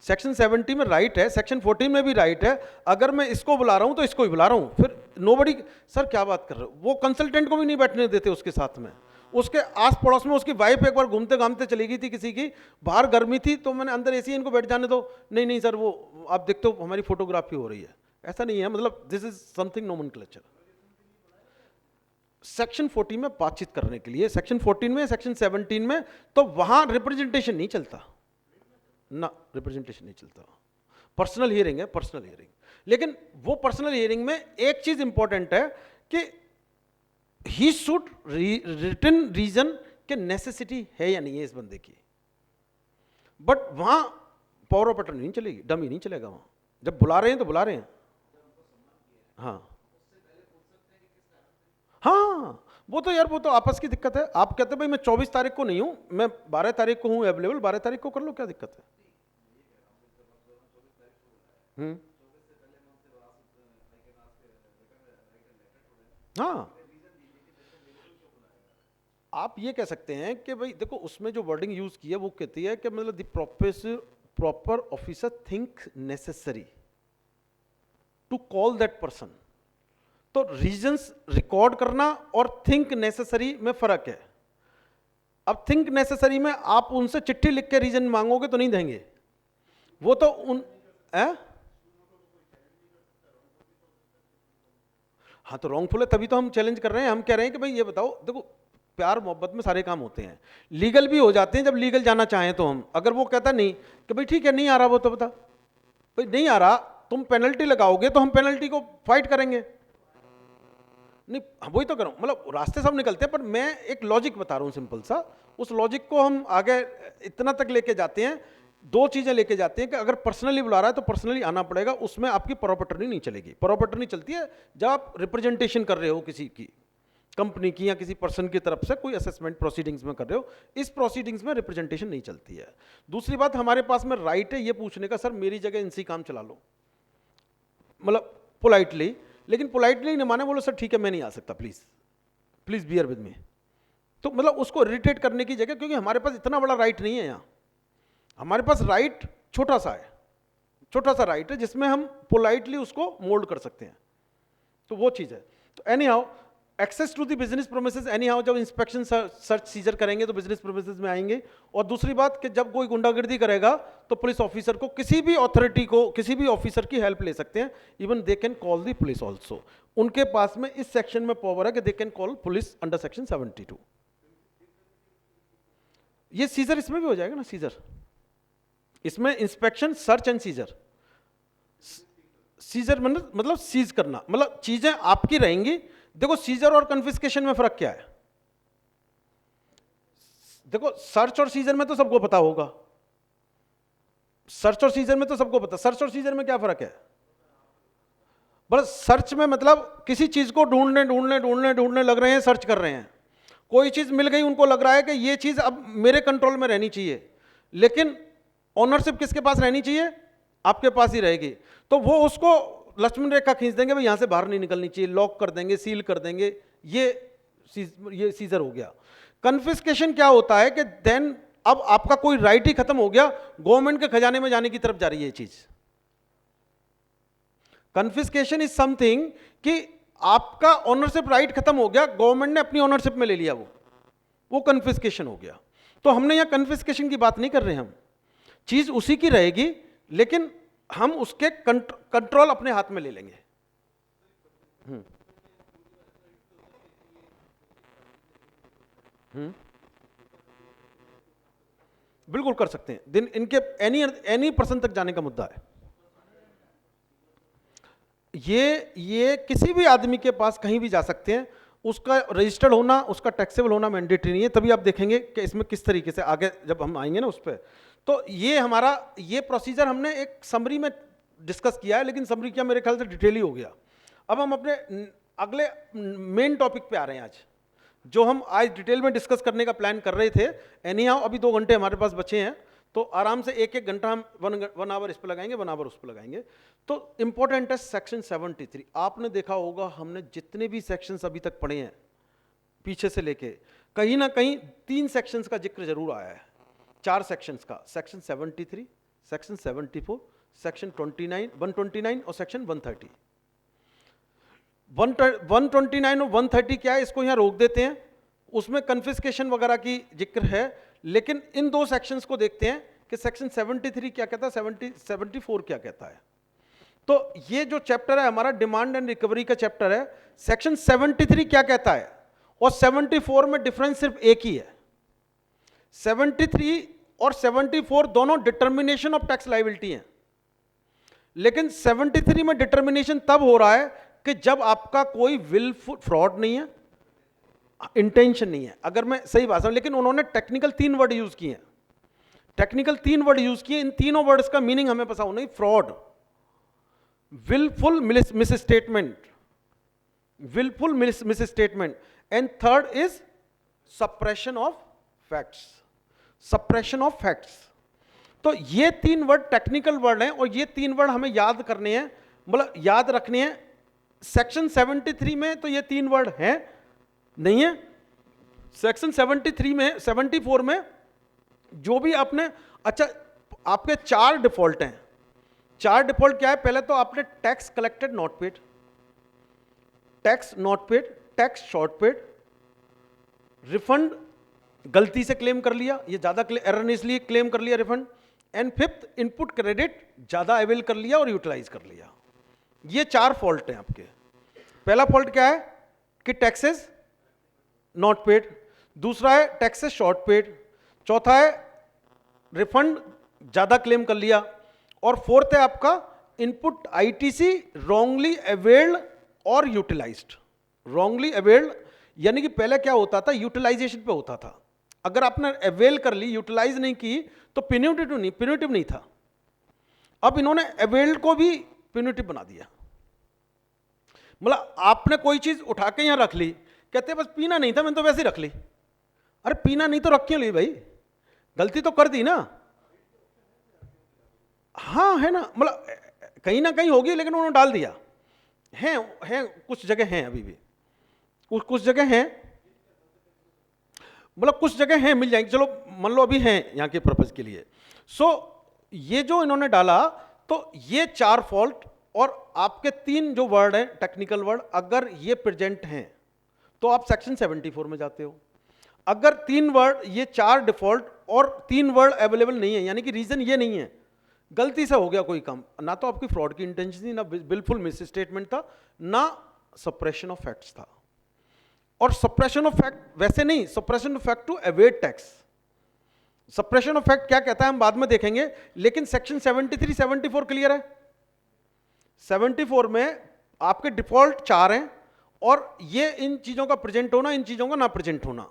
सेक्शन 70 में राइट है, सेक्शन 14 में भी राइट है। अगर मैं इसको बुला रहा हूं तो इसको ही बुला रहा हूं, फिर नोबडी। सर क्या बात कर रहे हो, वो कंसल्टेंट को भी नहीं बैठने देते उसके साथ में। उसके आस पड़ोस में उसकी वाइफ एक बार घूमते घामते चली गई थी किसी की, बाहर गर्मी थी तो मैंने अंदर एसी, इनको बैठ जाने दो। नहीं नहीं सर वो आप देखते हो हमारी फोटोग्राफी हो रही है, ऐसा नहीं है। मतलब this is something nomenclature. Section 14 में बातचीत करने के लिए, सेक्शन 14 में, सेक्शन 17 में, तो वहां रिप्रेजेंटेशन नहीं चलता ना, रिप्रेजेंटेशन नहीं चलता। पर्सनल हियरिंग है, पर्सनल हियरिंग। लेकिन वो पर्सनल हियरिंग में एक चीज इंपॉर्टेंट है कि ही शुड रिटन रीजन के नेसेसिटी है या नहीं है इस बंदे की। बट वहां पावर ऑफ अटर्नी नहीं चलेगी, डमी नहीं चलेगा वहां। जब बुला रहे हैं तो बुला रहे हैं। हाँ हाँ वो तो यार वो तो आपस की दिक्कत है। आप कहते हैं भाई मैं 24 तारीख को नहीं हूं, मैं 12 तारीख को हूं अवेलेबल, 12 तारीख को कर लो, क्या दिक्कत है। हाँ आप ये कह सकते हैं कि भाई देखो उसमें जो वर्डिंग यूज की है वो कहती है कि मतलब the proper officer think necessary to call that person. तो रीजंस रिकॉर्ड करना और थिंक नेसेसरी में फर्क है। अब थिंक नेसेसरी में आप उनसे चिट्ठी लिख के रीजन मांगोगे तो नहीं देंगे, वो तो उन हाँ तो रॉन्गफुल है, तभी तो हम चैलेंज कर रहे हैं। हम कह रहे हैं कि भाई ये बताओ, देखो प्यार मोहब्बत में सारे काम होते हैं, लीगल भी हो जाते हैं जब लीगल जाना चाहें तो हम। अगर वो कहता नहीं कि भाई ठीक है नहीं आ रहा वो तो बता, भाई नहीं आ रहा, तुम पेनल्टी लगाओगे तो हम पेनल्टी को फाइट करेंगे। नहीं वही तो करूँ, मतलब रास्ते सब निकलते हैं, पर मैं एक लॉजिक बता रहा हूँ सिंपल सा। उस लॉजिक को हम आगे इतना तक लेके जाते हैं, दो चीजें लेके जाते हैं कि अगर पर्सनली बुला रहा है तो पर्सनली आना पड़ेगा, उसमें आपकी प्रॉपर्टी नहीं चलेगी। प्रॉपर्टी नहीं चलती है जब आप रिप्रेजेंटेशन कर रहे हो किसी की, कंपनी की या किसी पर्सन की तरफ से कोई असेसमेंट प्रोसीडिंग्स में कर रहे हो, इस प्रोसीडिंग्स में रिप्रेजेंटेशन नहीं चलती है। दूसरी बात, हमारे पास में राइट है ये पूछने का, सर मेरी जगह इनसी काम चला लो, मतलब पोलाइटली। लेकिन पोलाइटली नहीं माने, बोलो सर ठीक है मैं नहीं आ सकता, please please bear with me. तो मतलब उसको इरिटेट करने की जगह, क्योंकि हमारे पास इतना बड़ा राइट नहीं है यहाँ, हमारे पास राइट छोटा सा है, छोटा सा राइट है जिसमें हम पोलाइटली उसको मोल्ड कर सकते हैं। तो वो चीज है। तो anyhow access to the business premises, anyhow जब इंस्पेक्शन सर्च सीजर करेंगे तो बिजनेस प्रोमिसेस में आएंगे। और दूसरी बात कि जब कोई गुंडागर्दी करेगा तो पुलिस ऑफिसर को, किसी भी अथॉरिटी को, किसी भी ऑफिसर की हेल्प ले सकते हैं। Even they can call the police also, उनके पास में इस सेक्शन में पावर है कि they can call police under section 72। ये सीजर इसमें भी हो जाएगा ना, सीजर इसमें inspection search and seizure. Seizure मतलब सीज करना, मतलब चीजें आपकी रहेंगी। देखो सीजर और कन्फिस्केशन में फर्क क्या है, देखो सर्च और सीजर में तो सबको पता होगा, सर्च और सीजर में तो सबको पता। सर्च और सीजर में क्या फर्क है, बस सर्च में मतलब किसी चीज को ढूंढने ढूंढने ढूंढने ढूंढने लग रहे हैं, सर्च कर रहे हैं, कोई चीज मिल गई, उनको लग रहा है कि ये चीज अब मेरे कंट्रोल में रहनी चाहिए, लेकिन ऑनरशिप किसके पास रहनी चाहिए, आपके पास ही रहेगी। तो वो उसको लक्ष्मण रेखा खींच देंगे, भाई यहां से बाहर नहीं निकलनी चाहिए, लॉक कर देंगे, सील कर देंगे, ये सीजर हो गया। कन्फिस्केशन क्या होता है कि देन अब आपका कोई राइट ही खत्म हो गया, गवर्नमेंट के खजाने में जाने की तरफ जा रही है ये चीज। कन्फिस्केशन इज समथिंग कि आपका ओनरशिप राइट खत्म हो गया, गवर्नमेंट ने अपनी ओनरशिप में ले लिया, वो कन्फिस्केशन हो गया। तो हमने यहां कन्फिस्केशन की बात नहीं कर रहे, हम चीज उसी की रहेगी लेकिन हम उसके कंट्रोल अपने हाथ में ले लेंगे। बिल्कुल कर सकते हैं, दिन इनके एनी पर्सन तक जाने का मुद्दा है। ये किसी भी आदमी के पास कहीं भी जा सकते हैं, उसका रजिस्टर्ड होना, उसका टैक्सेबल होना मैंडेटरी नहीं है। तभी आप देखेंगे कि इसमें किस तरीके से आगे जब हम आएंगे ना उस पर, तो ये हमारा ये प्रोसीजर हमने एक समरी में डिस्कस किया है, लेकिन समरी क्या मेरे ख्याल से डिटेल ही हो गया। अब हम अपने अगले मेन टॉपिक पे आ रहे हैं आज, जो हम आज डिटेल में डिस्कस करने का प्लान कर रहे थे। एनी हाउ अभी 2 घंटे हमारे पास बचे हैं, तो आराम से एक घंटा हम 1 आवर इस पर लगाएंगे, 1 आवर उस पर लगाएंगे। तो इंपॉर्टेंट है सेक्शन 73। आपने देखा होगा हमने जितने भी सेक्शंस अभी तक पढ़े हैं पीछे से लेके, कहीं ना कहीं 3 सेक्शंस का जिक्र जरूर आया है, 4 सेक्शंस का। सेक्शन 73, सेक्शन 74, सेक्शन 29, 129 और सेक्शन 130। 129 और 130 क्या है, इसको यहां रोक देते हैं, उसमें कन्फिस्केशन वगैरह की जिक्र है। लेकिन इन 2 सेक्शंस को देखते हैं कि सेक्शन 73 क्या कहता है, 74 क्या कहता है। तो ये जो चैप्टर है हमारा डिमांड एंड रिकवरी का चैप्टर है। सेक्शन 73 क्या कहता है और 74 में डिफरेंस सिर्फ एक ही है। 73 और 74 दोनों डिटर्मिनेशन ऑफ टैक्स लायबिलिटी हैं, लेकिन 73 में डिटर्मिनेशन तब हो रहा है कि जब आपका कोई विलफुल फ्रॉड नहीं है, इंटेंशन नहीं है, अगर मैं सही बात हूं। लेकिन उन्होंने टेक्निकल 3 वर्ड यूज किए हैं, टेक्निकल 3 वर्ड यूज किए। इन तीनों वर्ड्स का मीनिंग हमें पता होना, fraud, willful misstatement, willful misstatement, and third is suppression of facts, suppression of facts। तो ये 3 वर्ड टेक्निकल वर्ड हैं और ये 3 वर्ड हमें याद करने हैं, मतलब याद रखने हैं। सेक्शन 73 में तो ये 3 वर्ड हैं नहीं है, सेक्शन 73 में 74 में जो भी आपने, अच्छा आपके 4 डिफॉल्ट हैं। 4 डिफॉल्ट क्या है, पहले तो आपने tax collected not paid, tax not paid, tax short paid, refund गलती से क्लेम कर लिया, ये ज्यादा एरर ने इसलिए क्लेम कर लिया refund, and 5th input credit ज्यादा अवेल कर लिया और यूटिलाइज कर लिया। ये 4 फॉल्ट हैं आपके। पहला फॉल्ट क्या है कि टैक्सेस नॉट पेड, दूसरा है टैक्सेस शॉर्ट पेड, चौथा है रिफंड ज्यादा क्लेम कर लिया, और 4th है आपका इनपुट आईटीसी रॉन्गली अवेल्ड और यूटिलाइज्ड। रॉन्गली अवेल्ड यानी कि पहले क्या होता था, यूटिलाइजेशन पे होता था, अगर आपने अवेल कर ली, यूटिलाइज नहीं की तो पिन्यूटिव नहीं था। अब इन्होंने अवेल्ड को भी पिन्यूटिव बना दिया। मतलब आपने कोई चीज उठा के यहां रख ली, कहते बस पीना नहीं था, मैंने तो वैसे ही रख ली। अरे पीना नहीं तो रख क्यों ली भाई, गलती तो कर दी ना। हाँ है ना, मतलब कहीं ना कहीं होगी, लेकिन उन्होंने डाल दिया। है कुछ जगह हैं अभी भी, कुछ जगह हैं, मतलब कुछ जगह हैं, मिल जाएंगे, चलो मान लो अभी हैं यहाँ के पर्पज के लिए। सो ये जो इन्होंने डाला, तो ये 4 फॉल्ट और आपके 3 जो वर्ड हैं टेक्निकल वर्ड, अगर ये प्रेजेंट हैं तो आप सेक्शन 74 में जाते हो। अगर 3 वर्ड, ये 4 डिफॉल्ट और 3 वर्ड अवेलेबल नहीं है, यानी कि रीजन ये नहीं है, गलती से हो गया कोई काम, ना तो आपकी फ्रॉड की इंटेंशन थी, ना बिल्कुल मिस स्टेटमेंट था, ना सप्रेशन ऑफ फैक्ट्स था। और सप्रेशन ऑफ फैक्ट वैसे नहीं, suppression of fact to avoid tax. Suppression of fact क्या कहता है हम बाद में देखेंगे, लेकिन सेक्शन 73 74 क्लियर है। 74 में आपके डिफॉल्ट 4 हैं और ये इन चीजों का प्रेजेंट होना, इन चीजों का ना प्रेजेंट होना,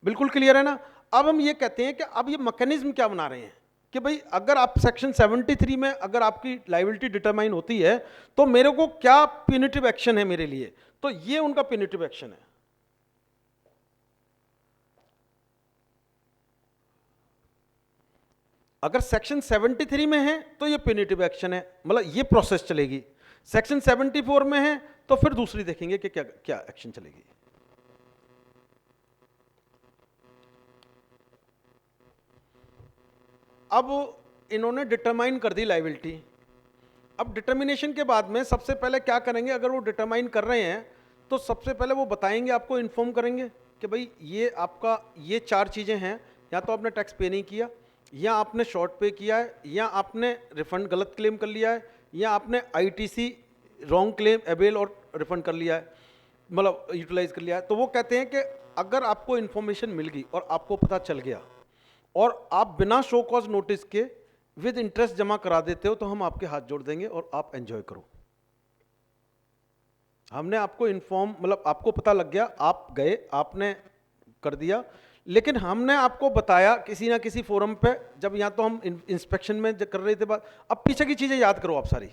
बिल्कुल क्लियर है ना। अब हम ये कहते हैं कि अब ये मैकेनिज्म क्या बना रहे हैं कि भाई अगर आप सेक्शन 73 में अगर आपकी लायबिलिटी डिटरमाइन होती है तो मेरे को क्या प्यूनिटिव एक्शन है मेरे लिए, तो ये उनका प्यूनिटिव एक्शन है। अगर सेक्शन 73 में है तो ये प्यूनिटिव एक्शन है, मतलब ये प्रोसेस चलेगी। सेक्शन 74 में है तो फिर दूसरी देखेंगे कि क्या क्या एक्शन चलेगी। अब इन्होंने डिटरमाइन कर दी लायबिलिटी। अब डिटर्मिनेशन के बाद में सबसे पहले क्या करेंगे, अगर वो डिटरमाइन कर रहे हैं तो सबसे पहले वो बताएंगे, आपको इन्फॉर्म करेंगे कि भाई ये आपका ये 4 चीज़ें हैं, या तो आपने टैक्स पे नहीं किया, या आपने शॉर्ट पे किया है, या आपने रिफंड गलत क्लेम कर लिया है, या आपने आईटीसी रॉन्ग क्लेम अवेल और रिफंड कर लिया है, मतलब यूटिलाइज कर लिया है। तो वो कहते हैं कि अगर आपको इन्फॉर्मेशन मिल गई और आपको पता चल गया और आप बिना शो कॉज नोटिस के विद इंटरेस्ट जमा करा देते हो, तो हम आपके हाथ जोड़ देंगे और आप एंजॉय करो। हमने आपको इन्फॉर्म, मतलब आपको पता लग गया, आप गए, आपने कर दिया, लेकिन हमने आपको बताया किसी ना किसी फोरम पे, जब यहाँ तो हम इंस्पेक्शन में कर रहे थे बात। अब पीछे की चीज़ें याद करो आप सारी,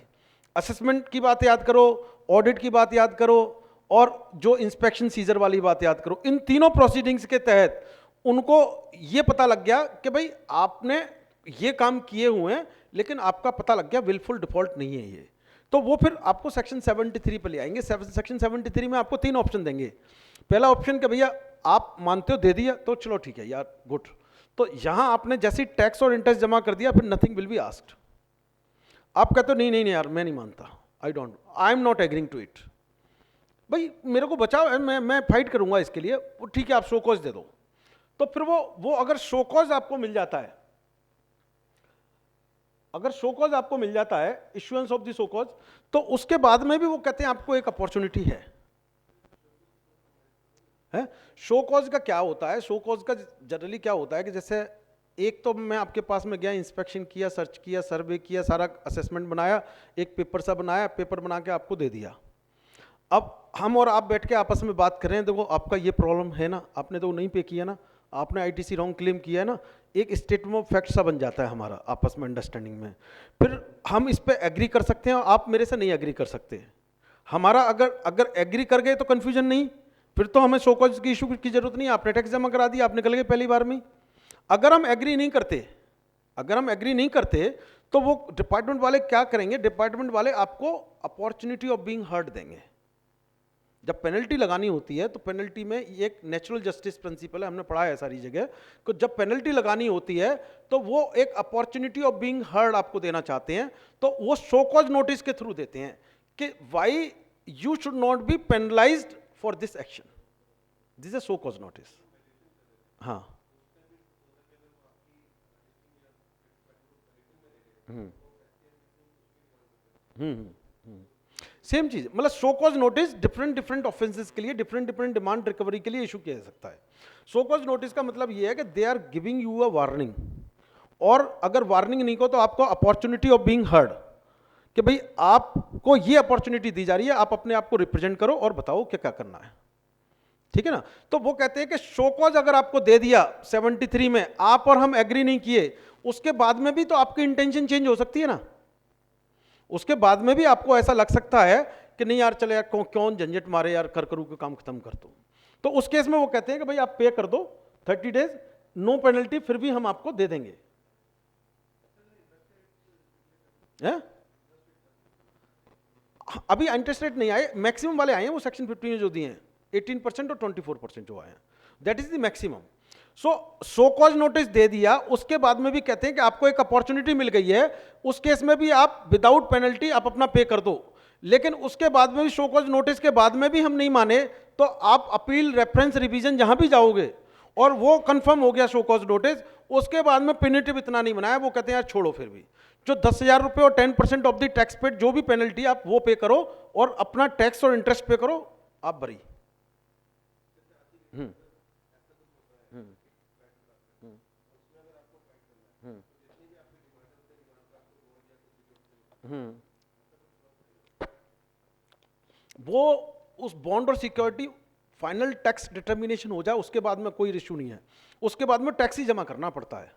असेसमेंट की बात याद करो, ऑडिट की बात याद करो, और जो इंस्पेक्शन सीजर वाली बात याद करो। इन तीनों प्रोसीडिंग्स के तहत उनको ये पता लग गया कि भाई आपने ये काम किए हुए हैं, लेकिन आपका पता लग गया विलफुल डिफॉल्ट नहीं है ये। तो वो फिर आपको सेक्शन 73 पे ले आएंगे। सेक्शन 73 में आपको 3 ऑप्शन देंगे। पहला ऑप्शन कि भैया आप मानते हो, दे दिया तो चलो ठीक है यार, गुड। तो यहां आपने जैसे टैक्स और इंटरेस्ट जमा कर दिया, फिर नथिंग विल बी आस्क्ड। आप कहते हो नहीं नहीं नहीं यार, मैं नहीं मानता, I am not agreeing to it, भाई मेरे को बचाओ, मैं फाइट करूंगा इसके लिए, वो ठीक है आप शो कॉज दे दो। तो फिर वो अगर शो कॉज आपको मिल जाता है, अगर शो कॉज आपको मिल जाता है, issuance of the show cause, तो उसके बाद में भी वो कहते हैं आपको एक अपॉर्चुनिटी है। शो कॉज का क्या होता है, शो कॉज का जनरली क्या होता है कि जैसे एक तो मैं आपके पास में गया, इंस्पेक्शन किया, सर्च किया, सर्वे किया, सारा असेसमेंट बनाया, एक पेपर सा बनाया, पेपर बना के आपको दे दिया। अब हम और आप बैठ के आपस में बात कर रहे हैं, देखो आपका ये प्रॉब्लम है ना, आपने तो नहीं पे किया ना, आपने आईटीसी रॉन्ग क्लेम किया है ना, एक स्टेटमेंट ऑफ फैक्ट सा बन जाता है हमारा आपस में अंडरस्टैंडिंग में। फिर हम इस पे एग्री कर सकते हैं, आप मेरे से नहीं एग्री कर सकते। हमारा अगर एग्री कर गए तो कन्फ्यूजन नहीं, फिर तो हमें शो कॉज की इशू की जरूरत नहीं, आपने टैक्स जमा करा दिया, आप निकल गए पहली बार में। अगर हम एग्री नहीं करते, तो वो डिपार्टमेंट वाले क्या करेंगे, डिपार्टमेंट वाले आपको अपॉर्चुनिटी ऑफ बीइंग हर्ड देंगे। जब पेनल्टी लगानी होती है तो पेनल्टी में ये एक नेचुरल जस्टिस प्रिंसिपल है, हमने पढ़ा है सारी जगह, तो जब पेनल्टी लगानी होती है तो वो एक अपॉर्चुनिटी ऑफ बीइंग हर्ड आपको देना चाहते हैं, तो वो शो कॉज नोटिस के थ्रू देते हैं कि why you should not be penalised for this action, this is show cause notice. हाँ, सेम चीज, मतलब show cause notice different offences के लिए डिफरेंट डिमांड रिकवरी के लिए इशू किया जा सकता है। शो कॉज नोटिस का मतलब ये है कि they are giving you a warning, और अगर वार्निंग नहीं को तो आपको अपॉर्चुनिटी ऑफ बीइंग हर्ड, कि भाई आपको ये अपॉर्चुनिटी दी जा रही है, आप अपने आप को रिप्रेजेंट करो और बताओ क्या क्या करना है, ठीक है ना। तो वो कहते हैं कि शो कॉज अगर आपको दे दिया 73 में, आप और हम एग्री नहीं किए, उसके बाद में भी तो आपकी इंटेंशन चेंज हो सकती है ना, उसके बाद में भी आपको ऐसा लग सकता है कि नहीं यार चले यार, क्यों झंझट मारे यार, कर करूँ के काम खत्म कर दो। तो उस केस में वो कहते हैं कि भाई आप पे कर दो 30 डेज, नो पेनल्टी, फिर भी हम आपको दे देंगे। है? अभी इंटरेस्ट रेट नहीं आए, मैक्सिमम वाले आए हैं वो सेक्शन 15 में जो दिए हैं 18% और 24% जो आए हैं, that is the maximum. Show cause notice दे दिया, उसके बाद में भी कहते हैं कि आपको एक अपॉर्चुनिटी मिल गई है, उस केस में भी आप विदाउट पेनल्टी आप अपना पे कर दो। लेकिन उसके बाद में भी शो कॉज नोटिस के बाद में भी हम नहीं माने, तो आप अपील, रेफरेंस, रिवीजन जहां भी जाओगे और वो कंफर्म हो गया शो कॉज नोटिस, उसके बाद में पेनल्टी इतना नहीं बनाया, वो कहते हैं यार छोड़ो, फिर भी जो 10,000 रुपए और 10% ऑफ द टैक्स पेड जो भी पेनल्टी आप वो पे करो और अपना टैक्स और इंटरेस्ट पे करो, आप भरी। वो उस बॉन्ड और सिक्योरिटी फाइनल टैक्स डिटर्मिनेशन हो जाए उसके बाद में कोई इश्यू नहीं है, उसके बाद में टैक्स ही जमा करना पड़ता है।